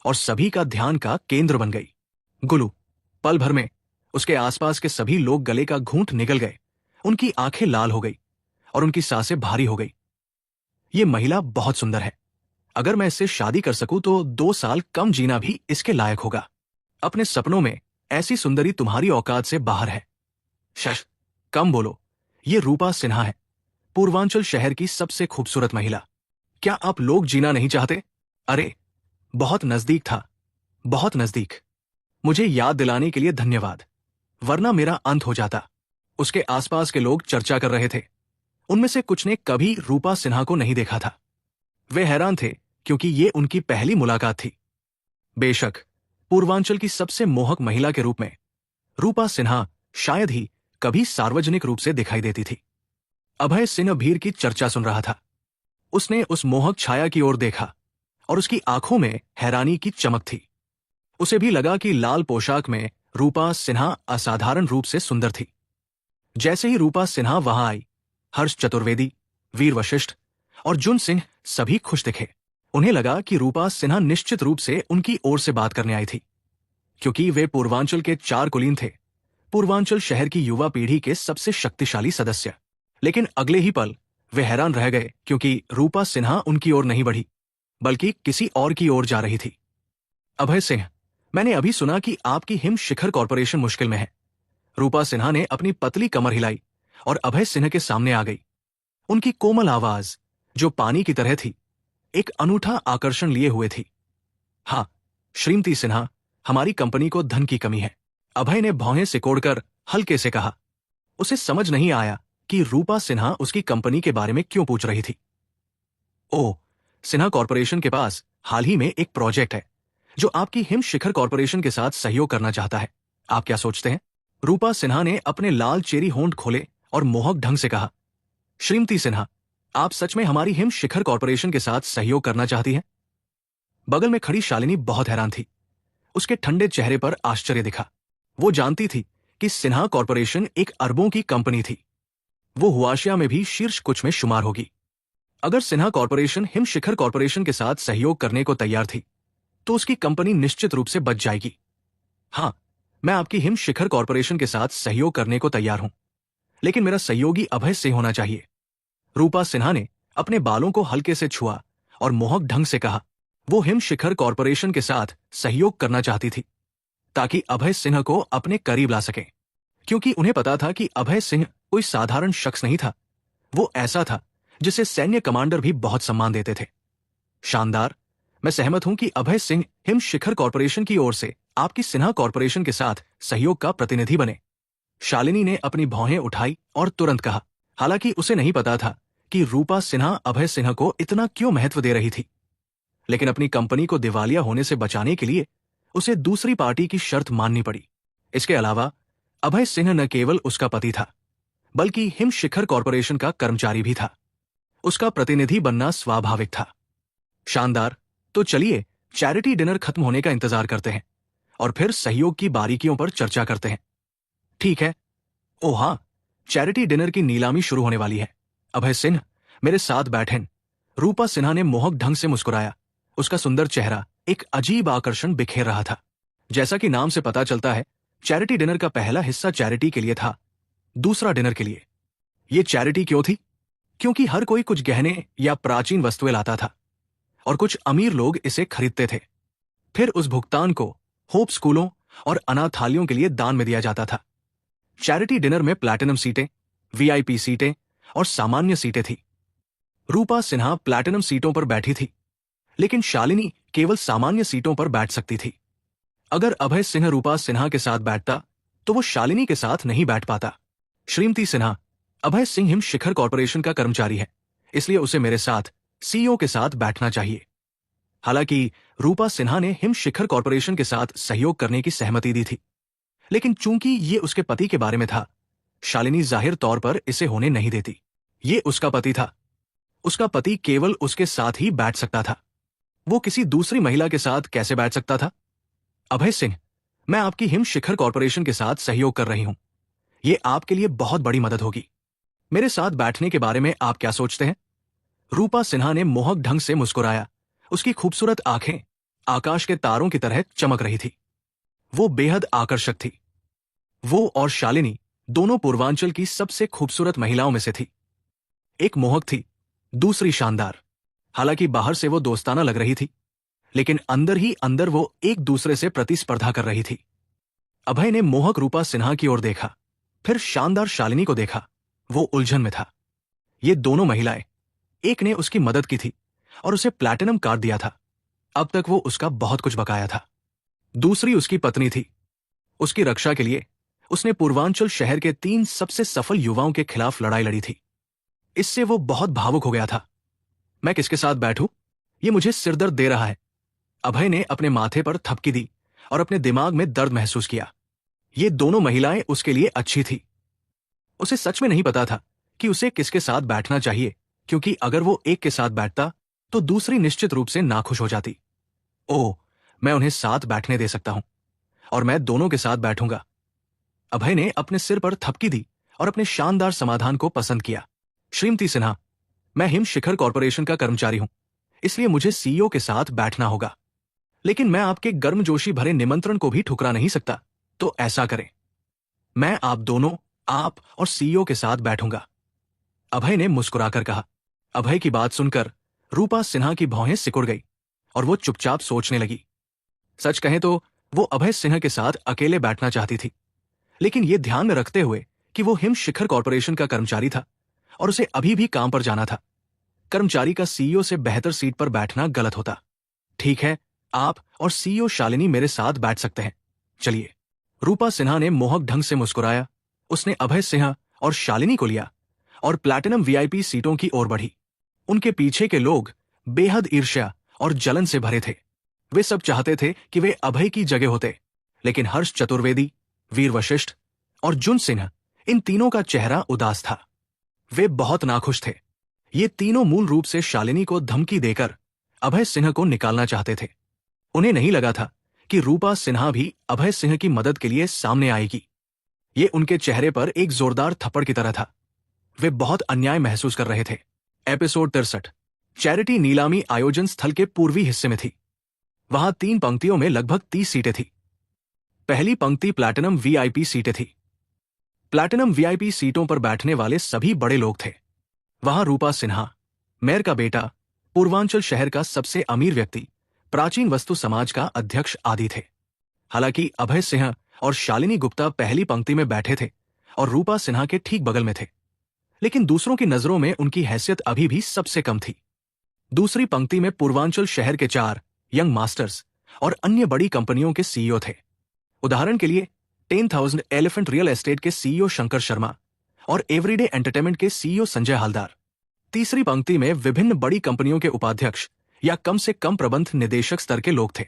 और सभी का ध्यान का केंद्र बन गई। गुलू, पल भर में उसके आसपास के सभी लोग गले का घूंट निगल गए, उनकी आंखें लाल हो गई और उनकी सांसें भारी हो गई। ये महिला बहुत सुंदर है। अगर मैं इससे शादी कर सकूं तो 2 साल कम जीना भी इसके लायक होगा। अपने सपनों में ऐसी सुंदरी तुम्हारी औकात से बाहर है। शश, कम बोलो। ये रूपा सिन्हा है, पूर्वांचल शहर की सबसे खूबसूरत महिला। क्या आप लोग जीना नहीं चाहते? अरे, बहुत नजदीक था, बहुत नजदीक। मुझे याद दिलाने के लिए धन्यवाद, वरना मेरा अंत हो जाता। उसके आसपास के लोग चर्चा कर रहे थे। उनमें से कुछ ने कभी रूपा सिन्हा को नहीं देखा था। वे हैरान थे क्योंकि ये उनकी पहली मुलाकात थी। बेशक पूर्वांचल की सबसे मोहक महिला के रूप में रूपा सिन्हा शायद ही कभी सार्वजनिक रूप से दिखाई देती थी। अभय सिन्हा भीड़ की चर्चा सुन रहा था। उसने उस मोहक छाया की ओर देखा और उसकी आंखों में हैरानी की चमक थी। उसे भी लगा कि लाल पोशाक में रूपा सिन्हा असाधारण रूप से सुंदर थी। जैसे ही रूपा सिन्हा वहां आई, हर्ष चतुर्वेदी, वीर वशिष्ठ और जुन सिंह सभी खुश दिखे। उन्हें लगा कि रूपा सिन्हा निश्चित रूप से उनकी ओर से बात करने आई थी, क्योंकि वे पूर्वांचल के चार कुलीन थे, पूर्वांचल शहर की युवा पीढ़ी के सबसे शक्तिशाली सदस्य। लेकिन अगले ही पल वे हैरान रह गए, क्योंकि रूपा सिन्हा उनकी ओर नहीं बढ़ी, बल्कि किसी और की ओर जा रही थी। अभय सिंह, मैंने अभी सुना कि आपकी हिम शिखर कॉरपोरेशन मुश्किल में है। रूपा सिन्हा ने अपनी पतली कमर हिलाई और अभय सिन्हा के सामने आ गई। उनकी कोमल आवाज, जो पानी की तरह थी, एक अनूठा आकर्षण लिए हुए थी। हाँ श्रीमती सिन्हा, हमारी कंपनी को धन की कमी है, अभय ने भौहें सिकोड़कर हल्के से कहा। उसे समझ नहीं आया कि रूपा सिन्हा उसकी कंपनी के बारे में क्यों पूछ रही थी। ओह, सिन्हा कॉरपोरेशन के पास हाल ही में एक प्रोजेक्ट है जो आपकी हिम शिखर कॉरपोरेशन के साथ सहयोग करना चाहता है। आप क्या सोचते हैं? रूपा सिन्हा ने अपने लाल चेरी होंठ खोले और मोहक ढंग से कहा। श्रीमती सिन्हा, आप सच में हमारी हिम शिखर कॉरपोरेशन के साथ सहयोग करना चाहती हैं? बगल में खड़ी शालिनी बहुत हैरान थी। उसके ठंडे चेहरे पर आश्चर्य दिखा। वो जानती थी कि सिन्हा कॉरपोरेशन एक अरबों की कंपनी थी। वो हुआशिया में भी शीर्ष कुछ में शुमार होगी। अगर सिन्हा कॉरपोरेशन हिम शिखर कॉरपोरेशन के साथ सहयोग करने को तैयार थी, तो उसकी कंपनी निश्चित रूप से बच जाएगी। हां, मैं आपकी हिम शिखर कॉरपोरेशन के साथ सहयोग करने को तैयार हूं, लेकिन मेरा सहयोगी अभय सिंह होना चाहिए। रूपा सिन्हा ने अपने बालों को हल्के से छुआ और मोहक ढंग से कहा। वो हिम शिखर कॉरपोरेशन के साथ सहयोग करना चाहती थी ताकि अभय सिन्हा को अपने करीब ला सके, क्योंकि उन्हें पता था कि अभय सिंह कोई साधारण शख्स नहीं था। वो ऐसा था जिसे सैन्य कमांडर भी बहुत सम्मान देते थे। शानदार, मैं सहमत हूं कि अभय सिंह हिम शिखर कॉरपोरेशन की ओर से आपकी सिन्हा कॉरपोरेशन के साथ सहयोग का प्रतिनिधि बने। शालिनी ने अपनी भौहें उठाई और तुरंत कहा। हालांकि उसे नहीं पता था कि रूपा सिन्हा अभय सिन्हा को इतना क्यों महत्व दे रही थी, लेकिन अपनी कंपनी को दिवालिया होने से बचाने के लिए उसे दूसरी पार्टी की शर्त माननी पड़ी। इसके अलावा अभय सिंह न केवल उसका पति था, बल्कि हिम शिखर कॉरपोरेशन का कर्मचारी भी था। उसका प्रतिनिधि बनना स्वाभाविक था। शानदार, तो चलिए चैरिटी डिनर खत्म होने का इंतजार करते हैं और फिर सहयोग की बारीकियों पर चर्चा करते हैं। ठीक है। ओह हाँ, चैरिटी डिनर की नीलामी शुरू होने वाली है। अभय सिंह, मेरे साथ बैठें। रूपा सिन्हा ने मोहक ढंग से मुस्कुराया। उसका सुंदर चेहरा एक अजीब आकर्षण बिखेर रहा था। जैसा कि नाम से पता चलता है, चैरिटी डिनर का पहला हिस्सा चैरिटी के लिए था, दूसरा डिनर के लिए। ये चैरिटी क्यों थी? क्योंकि हर कोई कुछ गहने या प्राचीन वस्तुएं लाता था और कुछ अमीर लोग इसे खरीदते थे। फिर उस भुगतान को होप स्कूलों और अनाथालयों के लिए दान में दिया जाता था। चैरिटी डिनर में प्लैटिनम सीटें, वीआईपी सीटें और सामान्य सीटें थी। रूपा सिन्हा प्लैटिनम सीटों पर बैठी थी, लेकिन शालिनी केवल सामान्य सीटों पर बैठ सकती थी। अगर अभय सिंह रूपा सिन्हा के साथ बैठता, तो वो शालिनी के साथ नहीं बैठ पाता। श्रीमती सिन्हा, अभय सिंह हिम शिखर कॉरपोरेशन का कर्मचारी है, इसलिए उसे मेरे साथ सीईओ के साथ बैठना चाहिए। हालांकि रूपा सिन्हा ने हिम शिखर कॉरपोरेशन के साथ सहयोग करने की सहमति दी थी, लेकिन चूंकि ये उसके पति के बारे में था, शालिनी जाहिर तौर पर इसे होने नहीं देती। ये उसका पति था। उसका पति केवल उसके साथ ही बैठ सकता था। वो किसी दूसरी महिला के साथ कैसे बैठ सकता था? अभय सिंह, मैं आपकी हिम शिखर कॉरपोरेशन के साथ सहयोग कर रही हूं। ये आपके लिए बहुत बड़ी मदद होगी। मेरे साथ बैठने के बारे में आप क्या सोचते हैं? रूपा सिन्हा ने मोहक ढंग से मुस्कुराया। उसकी खूबसूरत आंखें आकाश के तारों की तरह चमक रही थी। वो बेहद आकर्षक थी। वो और शालिनी दोनों पूर्वांचल की सबसे खूबसूरत महिलाओं में से थी। एक मोहक थी, दूसरी शानदार। हालांकि बाहर से वो दोस्ताना लग रही थी, लेकिन अंदर ही अंदर वो एक दूसरे से प्रतिस्पर्धा कर रही थी। अभय ने मोहक रूपा सिन्हा की ओर देखा, फिर शानदार शालिनी को देखा। वो उलझन में था। ये दोनों महिलाएं, एक ने उसकी मदद की थी और उसे प्लैटिनम कार्ड दिया था। अब तक वो उसका बहुत कुछ बकाया था। दूसरी उसकी पत्नी थी। उसकी रक्षा के लिए उसने पूर्वांचल शहर के 3 सबसे सफल युवाओं के खिलाफ लड़ाई लड़ी थी। इससे वो बहुत भावुक हो गया था। मैं किसके साथ बैठूं? ये मुझे सिरदर्द दे रहा है। अभय ने अपने माथे पर थपकी दी और अपने दिमाग में दर्द महसूस किया। ये दोनों महिलाएं उसके लिए अच्छी थी। उसे सच में नहीं पता था कि उसे किसके साथ बैठना चाहिए, क्योंकि अगर वो एक के साथ बैठता तो दूसरी निश्चित रूप से नाखुश हो जाती। ओह, मैं उन्हें साथ बैठने दे सकता हूं और मैं दोनों के साथ बैठूंगा। अभय ने अपने सिर पर थपकी दी और अपने शानदार समाधान को पसंद किया। श्रीमती सिन्हा, मैं हिम शिखर कॉरपोरेशन का कर्मचारी हूं, इसलिए मुझे सीईओ के साथ बैठना होगा। लेकिन मैं आपके गर्मजोशी भरे निमंत्रण को भी ठुकरा नहीं सकता। तो ऐसा करें, मैं आप दोनों, आप और सीईओ के साथ बैठूंगा, अभय ने मुस्कुराकर कहा। अभय की बात सुनकर रूपा सिन्हा की भौहें सिकुड़ गई और वो चुपचाप सोचने लगी। सच कहें तो वो अभय सिन्हा के साथ अकेले बैठना चाहती थी, लेकिन ये ध्यान में रखते हुए कि वो हिम शिखर कॉरपोरेशन का कर्मचारी था और उसे अभी भी काम पर जाना था। कर्मचारी का सीईओ से बेहतर सीट पर बैठना गलत होता। ठीक है, आप और सीईओ शालिनी मेरे साथ बैठ सकते हैं, चलिए। रूपा सिन्हा ने मोहक ढंग से मुस्कुराया। उसने अभय सिन्हा और शालिनी को लिया और प्लैटिनम वीआईपी सीटों की ओर बढ़ी। उनके पीछे के लोग बेहद ईर्ष्या और जलन से भरे थे। वे सब चाहते थे कि वे अभय की जगह होते, लेकिन हर्ष चतुर्वेदी, वीर वशिष्ठ और जुन सिन्हा, इन तीनों का चेहरा उदास था। वे बहुत नाखुश थे। ये तीनों मूल रूप से शालिनी को धमकी देकर अभय सिन्हा को निकालना चाहते थे। उन्हें नहीं लगा था कि रूपा सिन्हा भी अभय सिंह की मदद के लिए सामने आएगी। ये उनके चेहरे पर एक जोरदार थप्पड़ की तरह था। वे बहुत अन्याय महसूस कर रहे थे। एपिसोड 63। चैरिटी नीलामी आयोजन स्थल के पूर्वी हिस्से में थी। वहां 3 पंक्तियों में लगभग 30 सीटें थी। पहली पंक्ति प्लैटिनम वीआईपी सीटें थी। प्लैटिनम वीआईपी सीटों पर बैठने वाले सभी बड़े लोग थे। वहां रूपा सिन्हा, मेयर का बेटा, पूर्वांचल शहर का सबसे अमीर व्यक्ति, प्राचीन वस्तु समाज का अध्यक्ष आदि थे। हालांकि अभय सिंह और शालिनी गुप्ता पहली पंक्ति में बैठे थे और रूपा सिन्हा के ठीक बगल में थे, लेकिन दूसरों की नजरों में उनकी हैसियत अभी भी सबसे कम थी। दूसरी पंक्ति में पूर्वांचल शहर के 4 यंग मास्टर्स और अन्य बड़ी कंपनियों के सीईओ थे। उदाहरण के लिए 10,000 एलिफेंट रियल एस्टेट के सीईओ शंकर शर्मा और एवरीडे एंटरटेनमेंट के सीईओ संजय हालदार। तीसरी पंक्ति में विभिन्न बड़ी कंपनियों के उपाध्यक्ष या कम से कम प्रबंध निदेशक स्तर के लोग थे।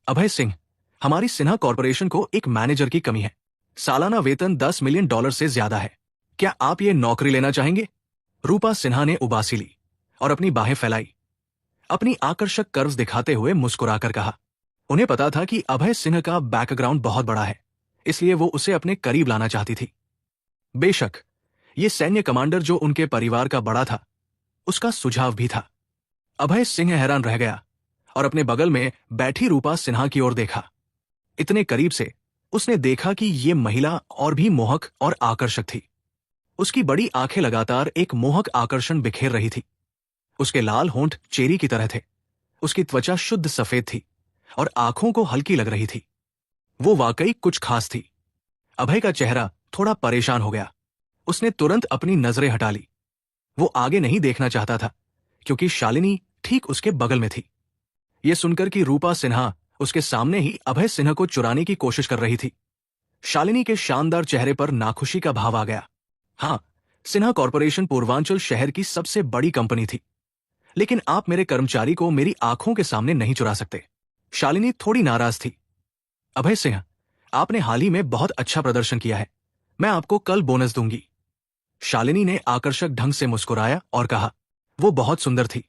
अभय सिंह, हमारी सिन्हा कॉरपोरेशन को एक मैनेजर की कमी है। सालाना वेतन $10 मिलियन से ज्यादा है। क्या आप ये नौकरी लेना चाहेंगे? रूपा सिन्हा ने उबासी ली और अपनी बाहें फैलाई। अपनी आकर्षक कर्व्स दिखाते हुए मुस्कुराकर कहा। उन्हें पता था कि अभय सिंह का बैकग्राउंड बहुत बड़ा है, इसलिए वो उसे अपने करीब लाना चाहती थी। बेशक ये सैन्य कमांडर जो उनके परिवार का बड़ा था, उसका सुझाव भी था। अभय सिंह हैरान रह गया और अपने बगल में बैठी रूपा सिन्हा की ओर देखा। इतने करीब से उसने देखा कि ये महिला और भी मोहक और आकर्षक थी। उसकी बड़ी आंखें लगातार एक मोहक आकर्षण बिखेर रही थी। उसके लाल होंठ चेरी की तरह थे। उसकी त्वचा शुद्ध सफेद थी और आंखों को हल्की लग रही थी। वो वाकई कुछ खास थी। अभय का चेहरा थोड़ा परेशान हो गया। उसने तुरंत अपनी नजरें हटा ली। वो आगे नहीं देखना चाहता था क्योंकि शालिनी ठीक उसके बगल में थी। यह सुनकर कि रूपा सिन्हा उसके सामने ही अभय सिन्हा को चुराने की कोशिश कर रही थी, शालिनी के शानदार चेहरे पर नाखुशी का भाव आ गया। हाँ, सिन्हा कॉरपोरेशन पूर्वांचल शहर की सबसे बड़ी कंपनी थी, लेकिन आप मेरे कर्मचारी को मेरी आंखों के सामने नहीं चुरा सकते। शालिनी थोड़ी नाराज थी। अभय सिंह, आपने हाल ही में बहुत अच्छा प्रदर्शन किया है। मैं आपको कल बोनस दूंगी। शालिनी ने आकर्षक ढंग से मुस्कुराया और कहा। वो बहुत सुंदर थी।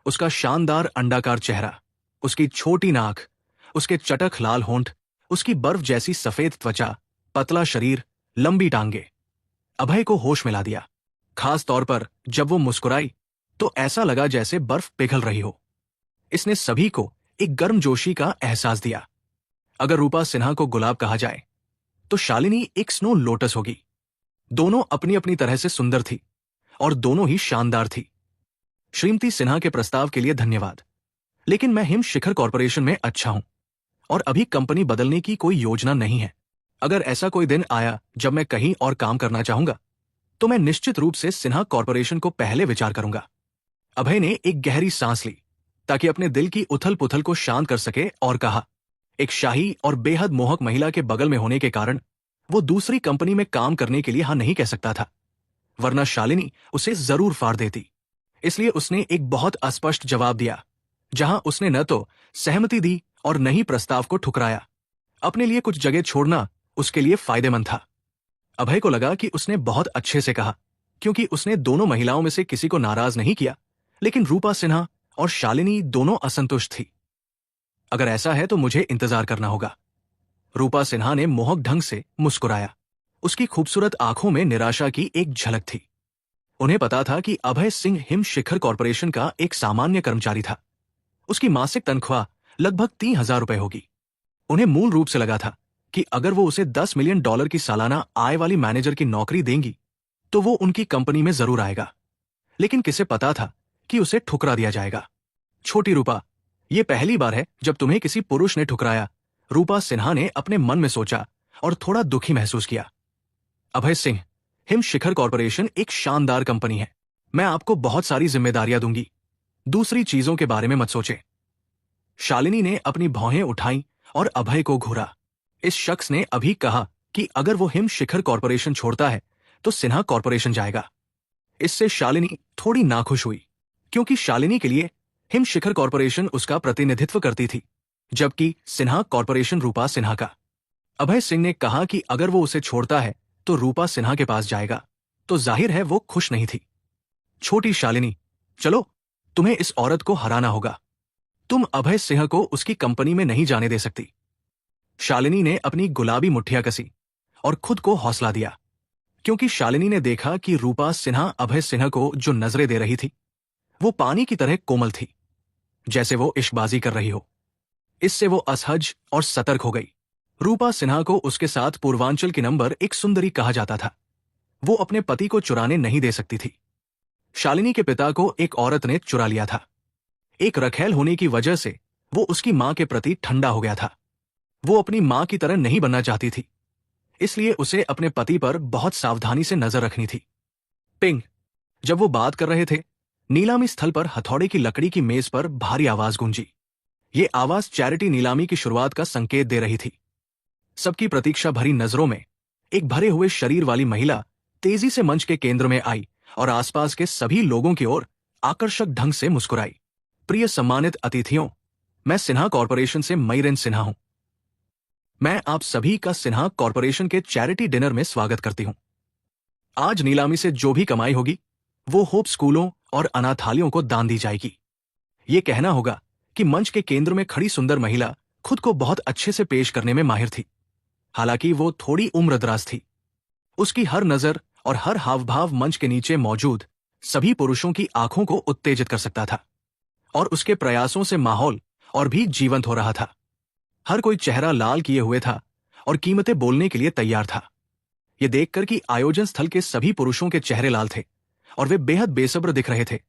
उसका शानदार अंडाकार चेहरा, उसकी छोटी नाक, उसके चटक लाल होंठ, उसकी बर्फ जैसी सफेद त्वचा, पतला शरीर, लंबी टांगे अभय को होश में ला दिया। खास तौर पर जब वो मुस्कुराई तो ऐसा लगा जैसे बर्फ पिघल रही हो। इसने सभी को एक गर्मजोशी का एहसास दिया। अगर रूपा सिन्हा को गुलाब कहा जाए तो शालिनी एक स्नो लोटस होगी। दोनों अपनी अपनी तरह से सुंदर थी और दोनों ही शानदार थी। श्रीमती सिन्हा के प्रस्ताव के लिए धन्यवाद, लेकिन मैं हिम शिखर कॉरपोरेशन में अच्छा हूं और अभी कंपनी बदलने की कोई योजना नहीं है। अगर ऐसा कोई दिन आया जब मैं कहीं और काम करना चाहूंगा तो मैं निश्चित रूप से सिन्हा कॉरपोरेशन को पहले विचार करूंगा। अभय ने एक गहरी सांस ली ताकि अपने दिल की उथल पुथल को शांत कर सके और कहा। एक शाही और बेहद मोहक महिला के बगल में होने के कारण वो दूसरी कंपनी में काम करने के लिए हाँ नहीं कह सकता था, वरना शालिनी उसे जरूर फाड़ देती। इसलिए उसने एक बहुत अस्पष्ट जवाब दिया, जहां उसने न तो सहमति दी और न ही प्रस्ताव को ठुकराया। अपने लिए कुछ जगह छोड़ना उसके लिए फायदेमंद था। अभय को लगा कि उसने बहुत अच्छे से कहा, क्योंकि उसने दोनों महिलाओं में से किसी को नाराज नहीं किया, लेकिन रूपा सिन्हा और शालिनी दोनों असंतुष्ट थी। अगर ऐसा है तो मुझे इंतजार करना होगा। रूपा सिन्हा ने मोहक ढंग से मुस्कुराया। उसकी खूबसूरत आंखों में निराशा की एक झलक थी। उन्हें पता था कि अभय सिंह हिम शिखर कॉरपोरेशन का एक सामान्य कर्मचारी था। उसकी मासिक तनख्वाह लगभग 3,000 रुपए होगी। उन्हें मूल रूप से लगा था कि अगर वो उसे $10 मिलियन की सालाना आय वाली मैनेजर की नौकरी देंगी तो वो उनकी कंपनी में जरूर आएगा। लेकिन किसे पता था कि उसे ठुकरा दिया जाएगा। छोटी रूपा, ये पहली बार है जब तुम्हें किसी पुरुष ने ठुकराया, रूपा सिन्हा ने अपने मन में सोचा और थोड़ा दुखी महसूस किया। अभय सिंह, हिम शिखर कॉरपोरेशन एक शानदार कंपनी है। मैं आपको बहुत सारी जिम्मेदारियां दूंगी। दूसरी चीजों के बारे में मत सोचे। शालिनी ने अपनी भौहें उठाईं और अभय को घूरा। इस शख्स ने अभी कहा कि अगर वो हिम शिखर कॉरपोरेशन छोड़ता है तो सिन्हा कॉरपोरेशन जाएगा। इससे शालिनी थोड़ी नाखुश हुई, क्योंकि शालिनी के लिए हिम शिखर कॉरपोरेशन उसका प्रतिनिधित्व करती थी, जबकि सिन्हा कॉरपोरेशन रूपा सिन्हा का। अभय सिंह ने कहा कि अगर वो उसे छोड़ता है तो रूपा सिन्हा के पास जाएगा, तो जाहिर है वो खुश नहीं थी। छोटी शालिनी, चलो, तुम्हें इस औरत को हराना होगा। तुम अभय सिंह को उसकी कंपनी में नहीं जाने दे सकती। शालिनी ने अपनी गुलाबी मुठ्ठियां कसी और खुद को हौसला दिया, क्योंकि शालिनी ने देखा कि रूपा सिन्हा अभय सिंह को जो नजरें दे रही थी वो पानी की तरह कोमल थी, जैसे वो इश्कबाजी कर रही हो। इससे वो असहज और सतर्क हो गई। रूपा सिन्हा को उसके साथ पूर्वांचल की नंबर एक सुंदरी कहा जाता था। वो अपने पति को चुराने नहीं दे सकती थी। शालिनी के पिता को एक औरत ने चुरा लिया था। एक रखेल होने की वजह से वो उसकी मां के प्रति ठंडा हो गया था। वो अपनी मां की तरह नहीं बनना चाहती थी, इसलिए उसे अपने पति पर बहुत सावधानी से नजर रखनी थी। पिंग। जब वो बात कर रहे थे, नीलामी स्थल पर हथौड़े की लकड़ी की मेज पर भारी आवाज गूंजी। ये आवाज चैरिटी नीलामी की शुरुआत का संकेत दे रही थी। सबकी प्रतीक्षा भरी नजरों में एक भरे हुए शरीर वाली महिला तेजी से मंच के केंद्र में आई और आसपास के सभी लोगों की ओर आकर्षक ढंग से मुस्कुराई। प्रिय सम्मानित अतिथियों, मैं सिन्हा कॉरपोरेशन से मईरेन सिन्हा हूं। मैं आप सभी का सिन्हा कॉरपोरेशन के चैरिटी डिनर में स्वागत करती हूं। आज नीलामी से जो भी कमाई होगी वो होप स्कूलों और अनाथालयों को दान दी जाएगी। ये कहना होगा कि मंच के केंद्र में खड़ी सुंदर महिला खुद को बहुत अच्छे से पेश करने में माहिर थी। हालांकि वो थोड़ी उम्रदराज थी। उसकी हर नजर और हर हावभाव मंच के नीचे मौजूद सभी पुरुषों की आंखों को उत्तेजित कर सकता था, और उसके प्रयासों से माहौल और भी जीवंत हो रहा था। हर कोई चेहरा लाल किए हुए था और कीमतें बोलने के लिए तैयार था। यह देखकर कि आयोजन स्थल के सभी पुरुषों के चेहरे लाल थे और वे बेहद बेसब्र दिख रहे थे,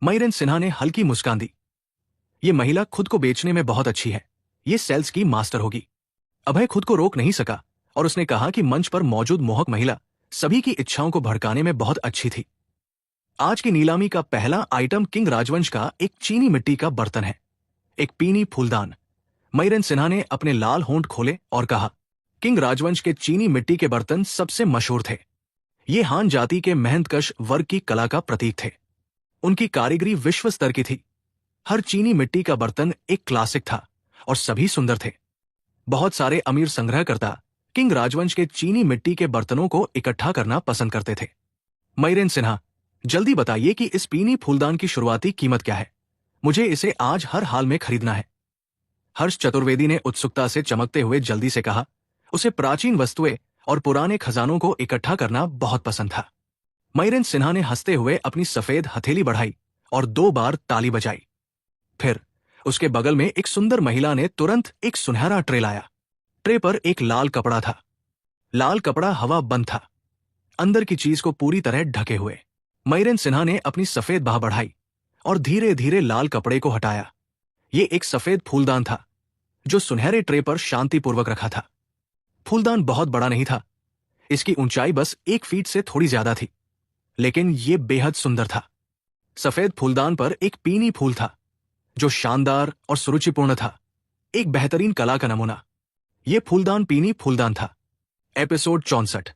मईरेन सिन्हा ने हल्की मुस्कान दी। ये महिला खुद को बेचने में बहुत अच्छी है। ये सेल्स की मास्टर होगी। अभय खुद को रोक नहीं सका और उसने कहा कि मंच पर मौजूद मोहक महिला सभी की इच्छाओं को भड़काने में बहुत अच्छी थी। आज की नीलामी का पहला आइटम किंग राजवंश का एक चीनी मिट्टी का बर्तन है, एक पीनी फूलदान। मईरेन सिन्हा ने अपने लाल होंठ खोले और कहा, किंग राजवंश के चीनी मिट्टी के बर्तन सबसे मशहूर थे। ये हान जाति के मेहनतकश वर्ग की कला का प्रतीक थे। उनकी कारीगरी विश्व स्तर की थी। हर चीनी मिट्टी का बर्तन एक क्लासिक था और सभी सुंदर थे। बहुत सारे अमीर संग्रहकर्ता किंग राजवंश के चीनी मिट्टी के बर्तनों को इकट्ठा करना पसंद करते थे। मईरेन सिन्हा, जल्दी बताइए कि इस पीनी फूलदान की शुरुआती कीमत क्या है। मुझे इसे आज हर हाल में खरीदना है। हर्ष चतुर्वेदी ने उत्सुकता से चमकते हुए जल्दी से कहा। उसे प्राचीन वस्तुएं और पुराने खजानों को इकट्ठा करना बहुत पसंद था। मईरेन सिन्हा ने हंसते हुए अपनी सफेद हथेली बढ़ाई और 2 बार ताली बजाई। फिर उसके बगल में एक सुंदर महिला ने तुरंत एक सुनहरा ट्रे लाया। ट्रे पर एक लाल कपड़ा था। लाल कपड़ा हवा बंद था, अंदर की चीज को पूरी तरह ढके हुए। मईरेन सिन्हा ने अपनी सफेद बाह बढ़ाई और धीरे धीरे लाल कपड़े को हटाया। ये एक सफेद फूलदान था जो सुनहरे ट्रे पर शांतिपूर्वक रखा था। फूलदान बहुत बड़ा नहीं था। इसकी ऊंचाई बस 1 फीट से थोड़ी ज्यादा थी, लेकिन ये बेहद सुंदर था। सफेद फूलदान पर एक पीनी फूल था जो शानदार और सुरुचिपूर्ण था, एक बेहतरीन कला का नमूना। यह फूलदान पीनी फूलदान था। एपिसोड 64।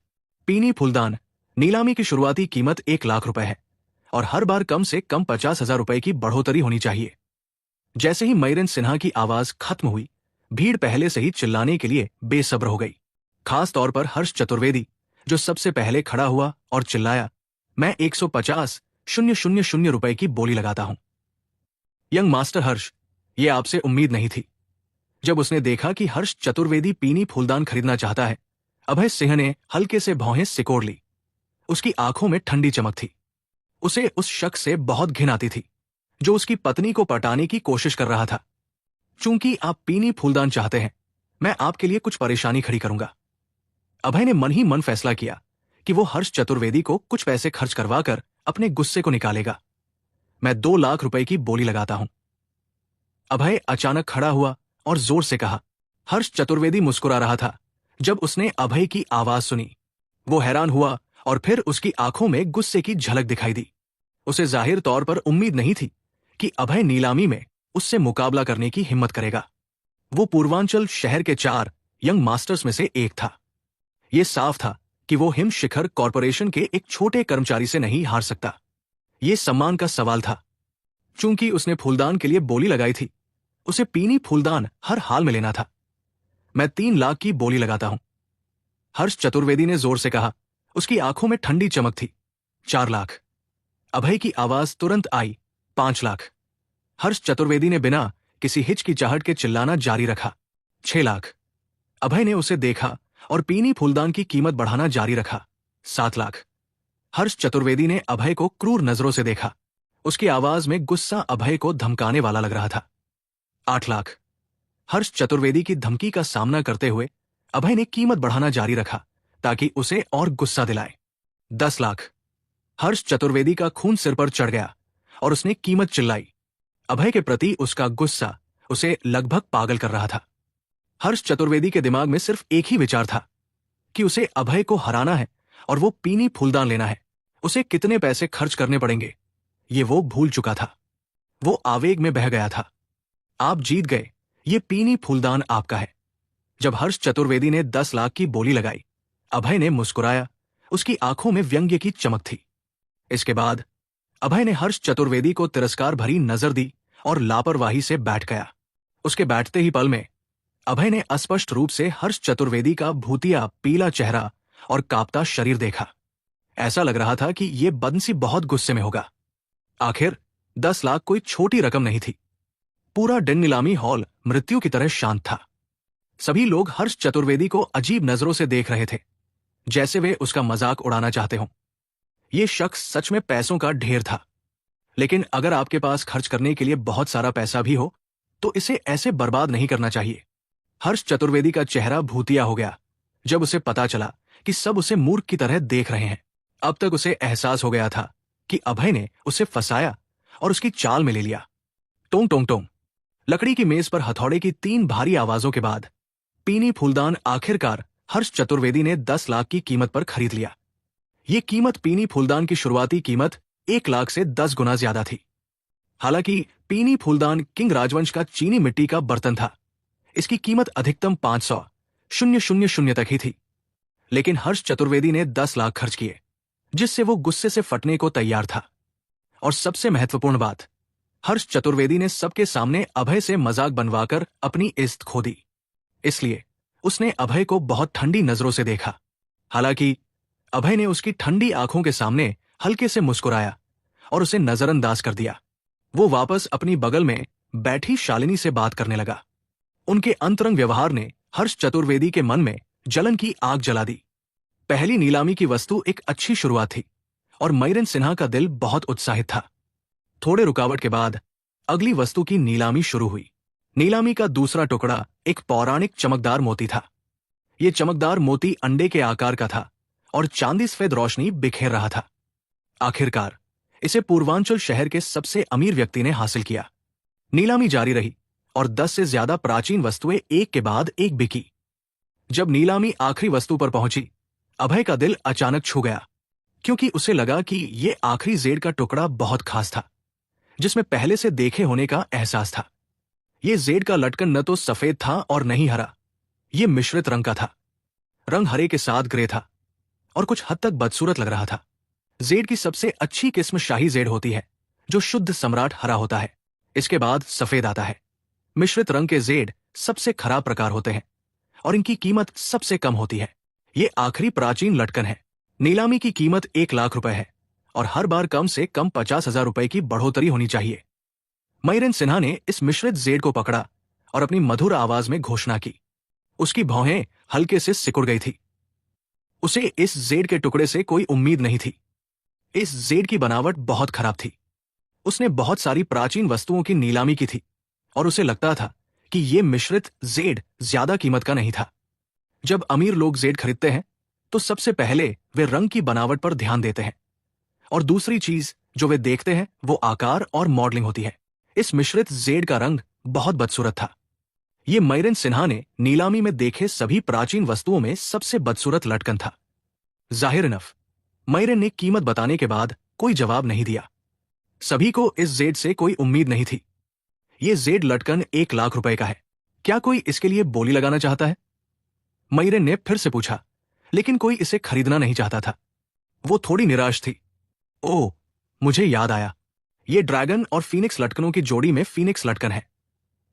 पीनी फूलदान। नीलामी की शुरुआती कीमत 1 लाख रुपए है और हर बार कम से कम 50,000 रुपए की बढ़ोतरी होनी चाहिए। जैसे ही मईरेन सिन्हा की आवाज खत्म हुई, भीड़ पहले से ही चिल्लाने के लिए बेसब्र हो गई। खास तौर पर हर्ष चतुर्वेदी, जो सबसे पहले खड़ा हुआ और चिल्लाया, मैं 150,000 रुपए की बोली लगाता हूं। यंग मास्टर हर्ष, ये आपसे उम्मीद नहीं थी। जब उसने देखा कि हर्ष चतुर्वेदी पीनी फूलदान खरीदना चाहता है, अभय सिंह ने हल्के से भौहें सिकोड़ ली। उसकी आंखों में ठंडी चमक थी। उसे उस शख्स से बहुत घिन आती थी जो उसकी पत्नी को पटाने की कोशिश कर रहा था। चूंकि आप पीनी फूलदान चाहते हैं, मैं आपके लिए कुछ परेशानी खड़ी करूंगा। अभय ने मन ही मन फैसला किया कि वो हर्ष चतुर्वेदी को कुछ पैसे खर्च करवाकर अपने गुस्से को निकालेगा। मैं 2 लाख रुपए की बोली लगाता हूं। अभय अचानक खड़ा हुआ और जोर से कहा। हर्ष चतुर्वेदी मुस्कुरा रहा था जब उसने अभय की आवाज सुनी। वो हैरान हुआ और फिर उसकी आंखों में गुस्से की झलक दिखाई दी। उसे जाहिर तौर पर उम्मीद नहीं थी कि अभय नीलामी में उससे मुकाबला करने की हिम्मत करेगा। वो पूर्वांचल शहर के 4 यंग मास्टर्स में से एक था। ये साफ था कि वो हिम शिखर कॉरपोरेशन के एक छोटे कर्मचारी से नहीं हार सकता। ये सम्मान का सवाल था। चूंकि उसने फूलदान के लिए बोली लगाई थी, उसे पीनी फूलदान हर हाल में लेना था। मैं 3 लाख की बोली लगाता हूं। हर्ष चतुर्वेदी ने जोर से कहा। उसकी आंखों में ठंडी चमक थी। 4 लाख। अभय की आवाज तुरंत आई। 5 लाख। हर्ष चतुर्वेदी ने बिना किसी हिचकिचाहट के चिल्लाना जारी रखा। 6 लाख। अभय ने उसे देखा और पीनी फूलदान की कीमत बढ़ाना जारी रखा। 7 लाख। हर्ष चतुर्वेदी ने अभय को क्रूर नजरों से देखा। उसकी आवाज में गुस्सा अभय को धमकाने वाला लग रहा था। 8 लाख। हर्ष चतुर्वेदी की धमकी का सामना करते हुए अभय ने कीमत बढ़ाना जारी रखा ताकि उसे और गुस्सा दिलाए। 10 लाख। हर्ष चतुर्वेदी का खून सिर पर चढ़ गया और उसने कीमत चिल्लाई। अभय के प्रति उसका गुस्सा उसे लगभग पागल कर रहा था। हर्ष चतुर्वेदी के दिमाग में सिर्फ एक ही विचार था कि उसे अभय को हराना है और वो पीनी फूलदान लेना है। उसे कितने पैसे खर्च करने पड़ेंगे, ये वो भूल चुका था। वो आवेग में बह गया था। आप जीत गए, ये पीनी फूलदान आपका है। जब हर्ष चतुर्वेदी ने 10 लाख की बोली लगाई, अभय ने मुस्कुराया। उसकी आंखों में व्यंग्य की चमक थी। इसके बाद अभय ने हर्ष चतुर्वेदी को तिरस्कार भरी नजर दी और लापरवाही से बैठ गया। उसके बैठते ही पल में अभय ने अस्पष्ट रूप से हर्ष चतुर्वेदी का भूतिया पीला चेहरा और कांपता शरीर देखा। ऐसा लग रहा था कि ये बंसी बहुत गुस्से में होगा। आखिर 10 लाख कोई छोटी रकम नहीं थी। पूरा दिन नीलामी हॉल मृत्यु की तरह शांत था। सभी लोग हर्ष चतुर्वेदी को अजीब नजरों से देख रहे थे, जैसे वे उसका मजाक उड़ाना चाहते हों। ये शख्स सच में पैसों का ढेर था, लेकिन अगर आपके पास खर्च करने के लिए बहुत सारा पैसा भी हो तो इसे ऐसे बर्बाद नहीं करना चाहिए। हर्ष चतुर्वेदी का चेहरा भूतिया हो गया जब उसे पता चला कि सब उसे मूर्ख की तरह देख रहे हैं। अब तक उसे एहसास हो गया था कि अभय ने उसे फंसाया और उसकी चाल में ले लिया। टोंग टोंग टोंग। लकड़ी की मेज पर हथौड़े की 3 भारी आवाजों के बाद पीनी फूलदान आखिरकार हर्ष चतुर्वेदी ने 10 लाख की कीमत पर खरीद लिया। ये कीमत पीनी फूलदान की शुरुआती कीमत 1 लाख से 10 गुना ज्यादा थी। हालांकि पीनी फूलदान किंग राजवंश का चीनी मिट्टी का बर्तन था, इसकी कीमत अधिकतम 500,000 तक ही थी। लेकिन हर्ष चतुर्वेदी ने 10 लाख खर्च किए, जिससे वो गुस्से से फटने को तैयार था। और सबसे महत्वपूर्ण बात, हर्ष चतुर्वेदी ने सबके सामने अभय से मजाक बनवाकर अपनी इज्जत खो दी। इसलिए उसने अभय को बहुत ठंडी नजरों से देखा। हालांकि अभय ने उसकी ठंडी आंखों के सामने हल्के से मुस्कुराया और उसे नजरअंदाज कर दिया। वो वापस अपनी बगल में बैठी शालिनी से बात करने लगा। उनके अंतरंग व्यवहार ने हर्ष चतुर्वेदी के मन में जलन की आग जला दी। पहली नीलामी की वस्तु एक अच्छी शुरुआत थी और मयरन सिन्हा का दिल बहुत उत्साहित था। थोड़े रुकावट के बाद अगली वस्तु की नीलामी शुरू हुई। नीलामी का दूसरा टुकड़ा एक पौराणिक चमकदार मोती था। ये चमकदार मोती अंडे के आकार का था और चांदी सफेद रोशनी बिखेर रहा था। आखिरकार इसे पूर्वांचल शहर के सबसे अमीर व्यक्ति ने हासिल किया। नीलामी जारी रही और 10 से ज्यादा प्राचीन वस्तुएं एक के बाद एक बिकी। जब नीलामी आखिरी वस्तु पर पहुंची, अभय का दिल अचानक छू गया, क्योंकि उसे लगा कि यह आखिरी जेड का टुकड़ा बहुत खास था, जिसमें पहले से देखे होने का एहसास था। यह जेड का लटकन न तो सफेद था और न ही हरा, यह मिश्रित रंग का था। रंग हरे के साथ ग्रे था और कुछ हद तक बदसूरत लग रहा था। जेड की सबसे अच्छी किस्म शाही जेड होती है, जो शुद्ध सम्राट हरा होता है। इसके बाद सफेद आता है। मिश्रित रंग के जेड सबसे खराब प्रकार होते हैं और इनकी कीमत सबसे कम होती है। ये आखिरी प्राचीन लटकन है। नीलामी की कीमत 1 लाख रुपए है और हर बार कम से कम 50,000 रुपए की बढ़ोतरी होनी चाहिए। मयरन सिन्हा ने इस मिश्रित जेड को पकड़ा और अपनी मधुर आवाज में घोषणा की। उसकी भौहें हल्के से सिकुड़ गई थी। उसे इस जेड के टुकड़े से कोई उम्मीद नहीं थी। इस जेड की बनावट बहुत खराब थी। उसने बहुत सारी प्राचीन वस्तुओं की नीलामी की थी और उसे लगता था कि ये मिश्रित जेड ज्यादा कीमत का नहीं था। जब अमीर लोग जेड खरीदते हैं तो सबसे पहले वे रंग की बनावट पर ध्यान देते हैं और दूसरी चीज जो वे देखते हैं वो आकार और मॉडलिंग होती है। इस मिश्रित जेड का रंग बहुत बदसूरत था। ये मयरन सिन्हा ने नीलामी में देखे सभी प्राचीन वस्तुओं में सबसे बदसूरत लटकन था। जाहिर इनफ मयरन ने कीमत बताने के बाद कोई जवाब नहीं दिया। सभी को इस जेड से कोई उम्मीद नहीं थी। ये जेड लटकन 1 लाख रुपए का है। क्या कोई इसके लिए बोली लगाना चाहता है? मयरन ने फिर से पूछा, लेकिन कोई इसे खरीदना नहीं चाहता था। वो थोड़ी निराश थी। ओह, मुझे याद आया, ये ड्रैगन और फीनिक्स लटकनों की जोड़ी में फीनिक्स लटकन है।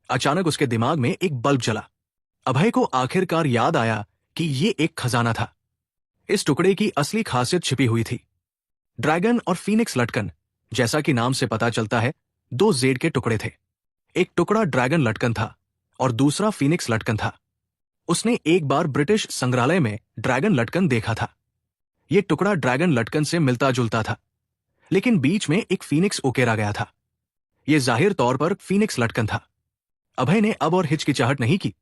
अचानक उसके दिमाग में एक बल्ब जला। अभय को आखिरकार याद आया कि ये एक खजाना था। इस टुकड़े की असली खासियत छिपी हुई थी। ड्रैगन और फीनिक्स लटकन, जैसा कि नाम से पता चलता है, 2 जेड के टुकड़े थे। एक टुकड़ा ड्रैगन लटकन था और दूसरा फीनिक्स लटकन था। उसने एक बार ब्रिटिश संग्रहालय में ड्रैगन लटकन देखा था। यह टुकड़ा ड्रैगन लटकन से मिलता जुलता था, लेकिन बीच में एक फीनिक्स उकेरा गया था। यह जाहिर तौर पर फीनिक्स लटकन था। अभय ने अब और हिचकिचाहट नहीं की।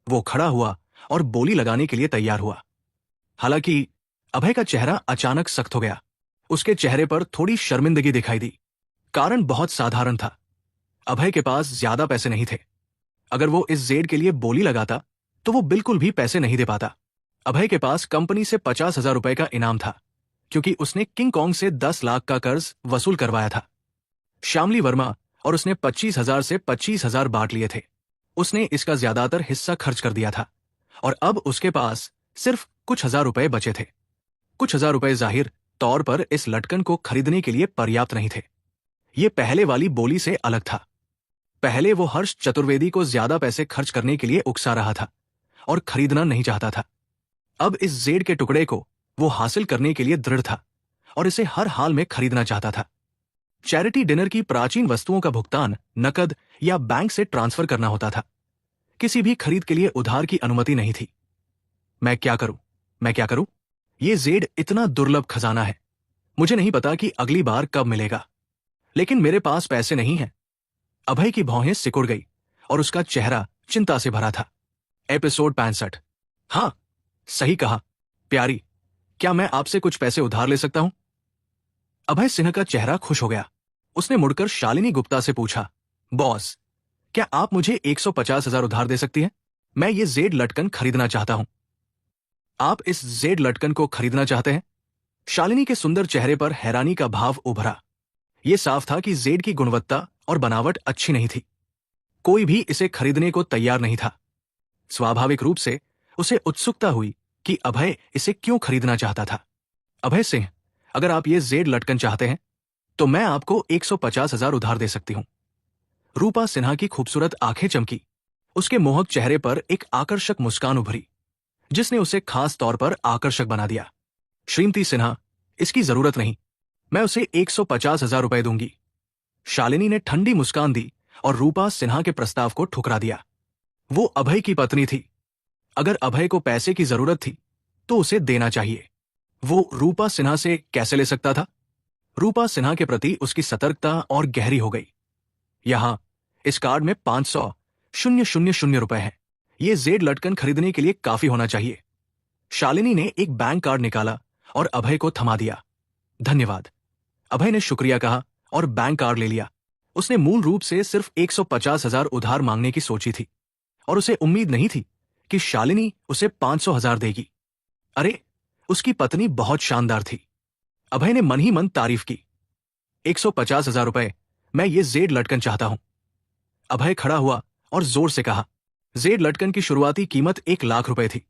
वो खड़ा हुआ और बोली लगाने के लिए तैयार हुआ। हालांकि अभय का चेहरा अचानक सख्त हो गया। उसके चेहरे पर थोड़ी शर्मिंदगी दिखाई दी। कारण बहुत साधारण था। अभय के पास ज्यादा पैसे नहीं थे। अगर वो इस जेड के लिए बोली लगाता तो वो बिल्कुल भी पैसे नहीं दे पाता। अभय के पास कंपनी से 50,000 रुपए का इनाम था, क्योंकि उसने किंग कॉन्ग से 10 लाख का कर्ज वसूल करवाया था। श्यामली वर्मा और उसने 25,000 से 25,000 बांट लिए थे। उसने इसका ज्यादातर हिस्सा खर्च कर दिया था और अब उसके पास सिर्फ कुछ हजार रुपए बचे थे। कुछ हजार रुपए जाहिर तौर पर इस लटकन को खरीदने के लिए पर्याप्त नहीं थे। ये पहले वाली बोली से अलग था। पहले वो हर्ष चतुर्वेदी को ज्यादा पैसे खर्च करने के लिए उकसा रहा था और खरीदना नहीं चाहता था। अब इस जेड के टुकड़े को वो हासिल करने के लिए दृढ़ था और इसे हर हाल में खरीदना चाहता था। चैरिटी डिनर की प्राचीन वस्तुओं का भुगतान नकद या बैंक से ट्रांसफर करना होता था। किसी भी खरीद के लिए उधार की अनुमति नहीं थी। मैं क्या करूं? ये जेड इतना दुर्लभ खजाना है। मुझे नहीं पता कि अगली बार कब मिलेगा, लेकिन मेरे पास पैसे नहीं हैं। अभय की भौहें सिकुड़ गई और उसका चेहरा चिंता से भरा था। एपिसोड 65। हाँ, सही कहा प्यारी, क्या मैं आपसे कुछ पैसे उधार ले सकता हूं? अभय सिन्हा का चेहरा खुश हो गया। उसने मुड़कर शालिनी गुप्ता से पूछा, बॉस, क्या आप मुझे 150,000 उधार दे सकती हैं? मैं ये जेड लटकन खरीदना चाहता हूं। आप इस जेड लटकन को खरीदना चाहते हैं? शालिनी के सुंदर चेहरे पर हैरानी का भाव उभरा। यह साफ था कि जेड की गुणवत्ता और बनावट अच्छी नहीं थी। कोई भी इसे खरीदने को तैयार नहीं था। स्वाभाविक रूप से उसे उत्सुकता हुई कि अभय इसे क्यों खरीदना चाहता था। अभय सिंह, अगर आप ये जेड लटकन चाहते हैं तो मैं आपको 150,000 उधार दे सकती हूं। रूपा सिन्हा की खूबसूरत आंखें चमकी। उसके मोहक चेहरे पर एक आकर्षक मुस्कान उभरी, जिसने उसे खास तौर पर आकर्षक बना दिया। श्रीमती सिन्हा, इसकी जरूरत नहीं, मैं उसे 150,000 रुपए दूंगी। शालिनी ने ठंडी मुस्कान दी और रूपा सिन्हा के प्रस्ताव को ठुकरा दिया। वो अभय की पत्नी थी। अगर अभय को पैसे की जरूरत थी तो उसे देना चाहिए। वो रूपा सिन्हा से कैसे ले सकता था? रूपा सिन्हा के प्रति उसकी सतर्कता और गहरी हो गई। यहां इस कार्ड में 500,000 रुपए हैं। ये जेड लटकन खरीदने के लिए काफी होना चाहिए। शालिनी ने एक बैंक कार्ड निकाला और अभय को थमा दिया। धन्यवाद। अभय ने शुक्रिया कहा और बैंक कार्ड ले लिया। उसने मूल रूप से सिर्फ 150,000 उधार मांगने की सोची थी और उसे उम्मीद नहीं थी कि शालिनी उसे 500,000 देगी। अरे, उसकी पत्नी बहुत शानदार थी। अभय ने मन ही मन तारीफ की। 150,000 रुपए, मैं ये जेड लटकन चाहता हूं। अभय खड़ा हुआ और जोर से कहा। जेड लटकन की शुरुआती कीमत 1 लाख रुपए थी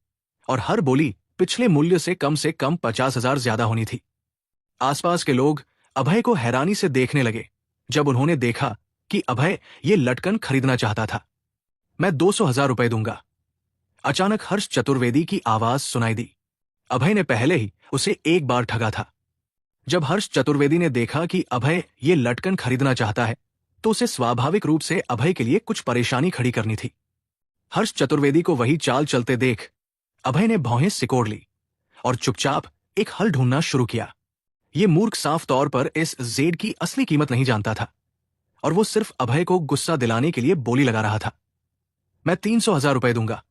और हर बोली पिछले मूल्य से कम 50,000 ज्यादा होनी थी। आसपास के लोग अभय को हैरानी से देखने लगे जब उन्होंने देखा कि अभय ये लटकन खरीदना चाहता था। मैं 200,000 रुपए दूंगा। अचानक हर्ष चतुर्वेदी की आवाज सुनाई दी। अभय ने पहले ही उसे एक बार ठगा था। जब हर्ष चतुर्वेदी ने देखा कि अभय ये लटकन खरीदना चाहता है तो उसे स्वाभाविक रूप से अभय के लिए कुछ परेशानी खड़ी करनी थी। हर्ष चतुर्वेदी को वही चाल चलते देख अभय ने भौहें सिकोड़ ली और चुपचाप एक हल ढूंढना शुरू किया। ये मूर्ख साफ तौर पर इस जेड की असली कीमत नहीं जानता था और वो सिर्फ अभय को गुस्सा दिलाने के लिए बोली लगा रहा था। मैं 300,000 रुपए दूंगा।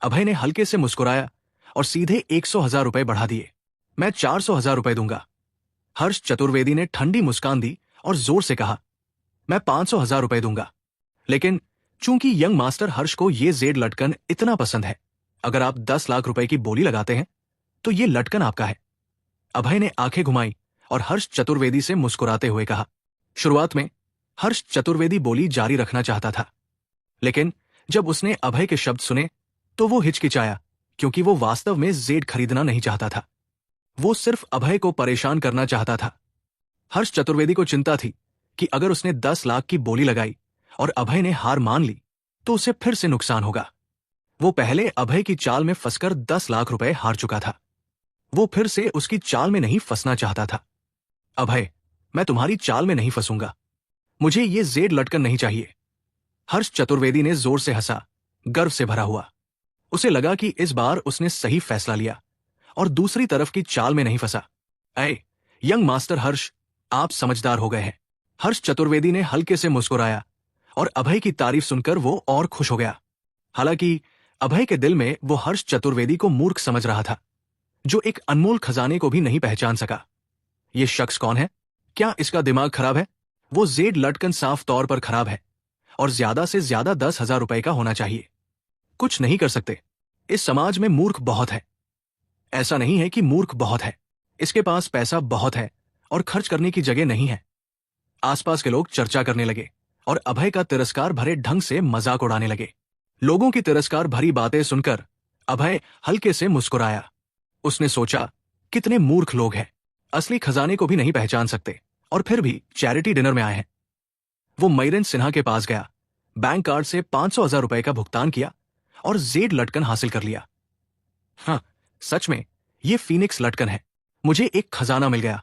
अभय ने हल्के से मुस्कुराया और सीधे 100,000 रुपए बढ़ा दिए। मैं 400,000 रुपए दूंगा। हर्ष चतुर्वेदी ने ठंडी मुस्कान दी और जोर से कहा, मैं 500,000 रुपए दूंगा। लेकिन चूंकि यंग मास्टर हर्ष को यह जेड लटकन इतना पसंद है, अगर आप 10 लाख रुपए की बोली लगाते हैं तो यह लटकन आपका है। अभय ने आंखें घुमाई और हर्ष चतुर्वेदी से मुस्कुराते हुए कहा। शुरुआत में हर्ष चतुर्वेदी बोली जारी रखना चाहता था, लेकिन जब उसने अभय के शब्द सुने तो वो हिचकिचाया, क्योंकि वो वास्तव में जेड खरीदना नहीं चाहता था। वो सिर्फ अभय को परेशान करना चाहता था। हर्ष चतुर्वेदी को चिंता थी कि अगर उसने 10 लाख की बोली लगाई और अभय ने हार मान ली तो उसे फिर से नुकसान होगा। वो पहले अभय की चाल में फंसकर 10 लाख रुपए हार चुका था। वो फिर से उसकी चाल में नहीं फंसना चाहता था। अभय, मैं तुम्हारी चाल में नहीं फंसूंगा। मुझे ये जेड लटकन नहीं चाहिए। हर्ष चतुर्वेदी ने जोर से हंसा, गर्व से भरा हुआ। उसे लगा कि इस बार उसने सही फैसला लिया और दूसरी तरफ की चाल में नहीं फंसा। ऐ यंग मास्टर हर्ष, आप समझदार हो गए हैं। हर्ष चतुर्वेदी ने हल्के से मुस्कुराया और अभय की तारीफ सुनकर वो और खुश हो गया। हालांकि अभय के दिल में वो हर्ष चतुर्वेदी को मूर्ख समझ रहा था, जो एक अनमोल खजाने को भी नहीं पहचान सका। ये शख्स कौन है? क्या इसका दिमाग खराब है? वो जेड लटकन साफ तौर पर खराब है और ज्यादा से ज्यादा 10,000 रुपए का होना चाहिए। कुछ नहीं कर सकते। इस समाज में मूर्ख बहुत है। ऐसा नहीं है कि मूर्ख बहुत है, इसके पास पैसा बहुत है और खर्च करने की जगह नहीं है। आसपास के लोग चर्चा करने लगे और अभय का तिरस्कार भरे ढंग से मजाक उड़ाने लगे। लोगों की तिरस्कार भरी बातें सुनकर अभय हल्के से मुस्कुराया। उसने सोचा, कितने मूर्ख लोग हैं, असली खजाने को भी नहीं पहचान सकते और फिर भी चैरिटी डिनर में आए हैं। वो मयरन सिन्हा के पास गया, बैंक कार्ड से 500,000 रुपए का भुगतान किया और जेड लटकन हासिल कर लिया। हाँ, सच में ये फीनिक्स लटकन है। मुझे एक खजाना मिल गया।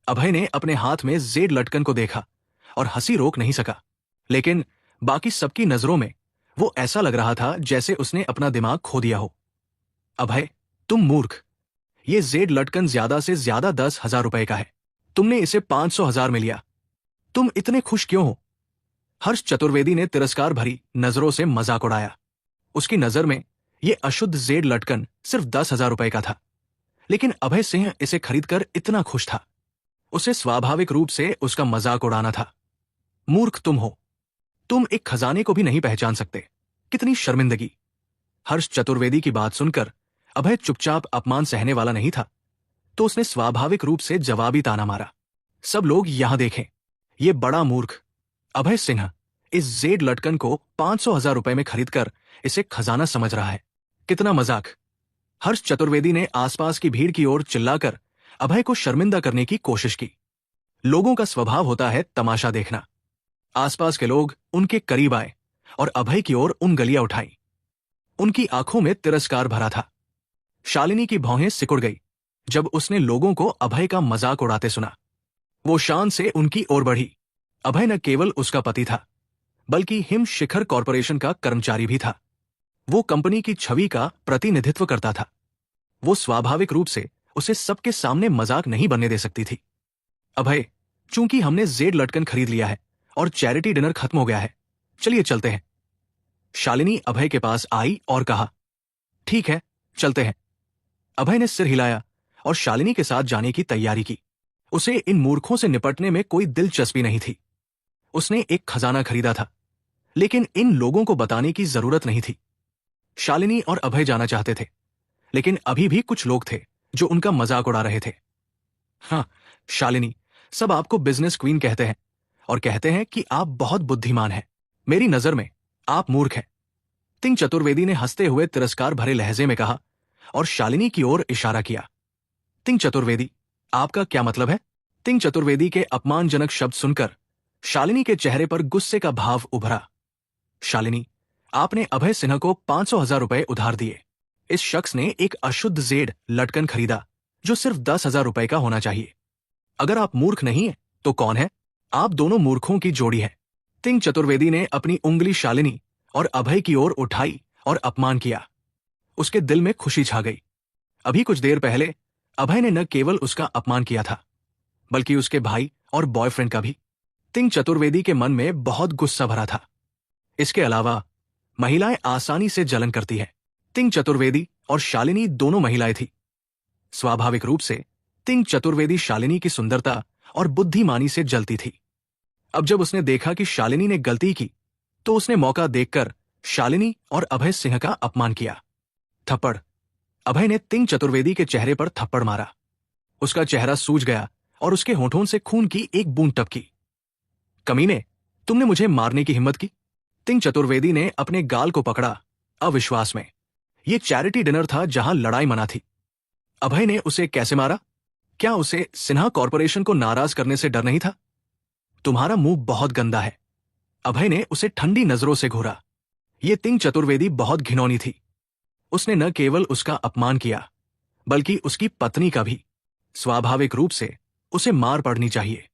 अभय ने अपने हाथ में जेड लटकन को देखा और हंसी रोक नहीं सका, लेकिन बाकी सबकी नजरों में वो ऐसा लग रहा था जैसे उसने अपना दिमाग खो दिया हो। अभय, तुम मूर्ख। ये जेड लटकन ज्यादा से ज्यादा 10,000 रुपए का है। तुमने इसे 500,000 में लिया। तुम इतने खुश क्यों हो? हर्ष चतुर्वेदी ने तिरस्कार भरी नजरों से मजाक उड़ाया। उसकी नजर में यह अशुद्ध जेड लटकन सिर्फ 10,000 रुपए का था, लेकिन अभय सिंह इसे खरीदकर इतना खुश था। उसे स्वाभाविक रूप से उसका मजाक उड़ाना था। मूर्ख तुम हो। तुम एक खजाने को भी नहीं पहचान सकते। कितनी शर्मिंदगी। हर्ष चतुर्वेदी की बात सुनकर अभय चुपचाप अपमान सहने वाला नहीं था, तो उसने स्वाभाविक रूप से जवाबी ताना मारा। सब लोग यहां देखें, ये बड़ा मूर्ख अभय सिन्हा इस जेड लटकन को 500,000 रुपए में खरीदकर इसे खजाना समझ रहा है। कितना मजाक। हर्ष चतुर्वेदी ने आसपास की भीड़ की ओर चिल्लाकर अभय को शर्मिंदा करने की कोशिश की। लोगों का स्वभाव होता है तमाशा देखना। आसपास के लोग उनके करीब आए और अभय की ओर उंगलियां उठाई। उनकी आंखों में तिरस्कार भरा था। शालिनी की भौहें सिकुड़ गई जब उसने लोगों को अभय का मजाक उड़ाते सुना। वो शान से उनकी ओर बढ़ी। अभय न केवल उसका पति था, बल्कि हिम शिखर कॉरपोरेशन का कर्मचारी भी था। वो कंपनी की छवि का प्रतिनिधित्व करता था। वो स्वाभाविक रूप से उसे सबके सामने मजाक नहीं बनने दे सकती थी। अभय, चूंकि हमने जेड लटकन खरीद लिया है और चैरिटी डिनर खत्म हो गया है, चलिए चलते हैं। शालिनी अभय के पास आई और कहा, ठीक है, चलते हैं। अभय ने सिर हिलाया और शालिनी के साथ जाने की तैयारी की। उसे इन मूर्खों से निपटने में कोई दिलचस्पी नहीं थी। उसने एक खजाना खरीदा था, लेकिन इन लोगों को बताने की जरूरत नहीं थी। शालिनी और अभय जाना चाहते थे, लेकिन अभी भी कुछ लोग थे जो उनका मजाक उड़ा रहे थे। हाँ शालिनी, सब आपको बिजनेस क्वीन कहते हैं और कहते हैं कि आप बहुत बुद्धिमान हैं। मेरी नजर में आप मूर्ख हैं। तिंग चतुर्वेदी ने हंसते हुए तिरस्कार भरे लहजे में कहा और शालिनी की ओर इशारा किया। तिंग चतुर्वेदी, आपका क्या मतलब है? तिंग चतुर्वेदी के अपमानजनक शब्द सुनकर शालिनी के चेहरे पर गुस्से का भाव उभरा। शालिनी, आपने अभय सिन्हा को 500,000 रुपए उधार दिए। इस शख्स ने एक अशुद्ध जेड लटकन खरीदा जो सिर्फ 10,000 रुपए का होना चाहिए। अगर आप मूर्ख नहीं है तो कौन है? आप दोनों मूर्खों की जोड़ी है। तिंग चतुर्वेदी ने अपनी उंगली शालिनी और अभय की ओर उठाई और अपमान किया। उसके दिल में खुशी छा गई। अभी कुछ देर पहले अभय ने न केवल उसका अपमान किया था, बल्कि उसके भाई और बॉयफ्रेंड का भी। तिंग चतुर्वेदी के मन में बहुत गुस्सा भरा था। इसके अलावा महिलाएं आसानी से जलन करती है। तिंग चतुर्वेदी और शालिनी दोनों महिलाएं थी। स्वाभाविक रूप से तिंग चतुर्वेदी शालिनी की सुंदरता और बुद्धिमानी से जलती थी। अब जब उसने देखा कि शालिनी ने गलती की, तो उसने मौका देखकर शालिनी और अभय सिंह का अपमान किया। थप्पड़। अभय ने तिंग चतुर्वेदी के चेहरे पर थप्पड़ मारा। उसका चेहरा सूज गया और उसके होठों से खून की एक बूंद टपकी। कमीने, तुमने मुझे मारने की हिम्मत की? तिंग चतुर्वेदी ने अपने गाल को पकड़ा, अविश्वास में। यह चैरिटी डिनर था जहां लड़ाई मना थी। अभय ने उसे कैसे मारा? क्या उसे सिन्हा कॉर्पोरेशन को नाराज करने से डर नहीं था? तुम्हारा मुंह बहुत गंदा है। अभय ने उसे ठंडी नजरों से घूरा। यह तिंग चतुर्वेदी बहुत घिनौनी थी। उसने न केवल उसका अपमान किया, बल्कि उसकी पत्नी का भी। स्वाभाविक रूप से उसे मार पड़नी चाहिए।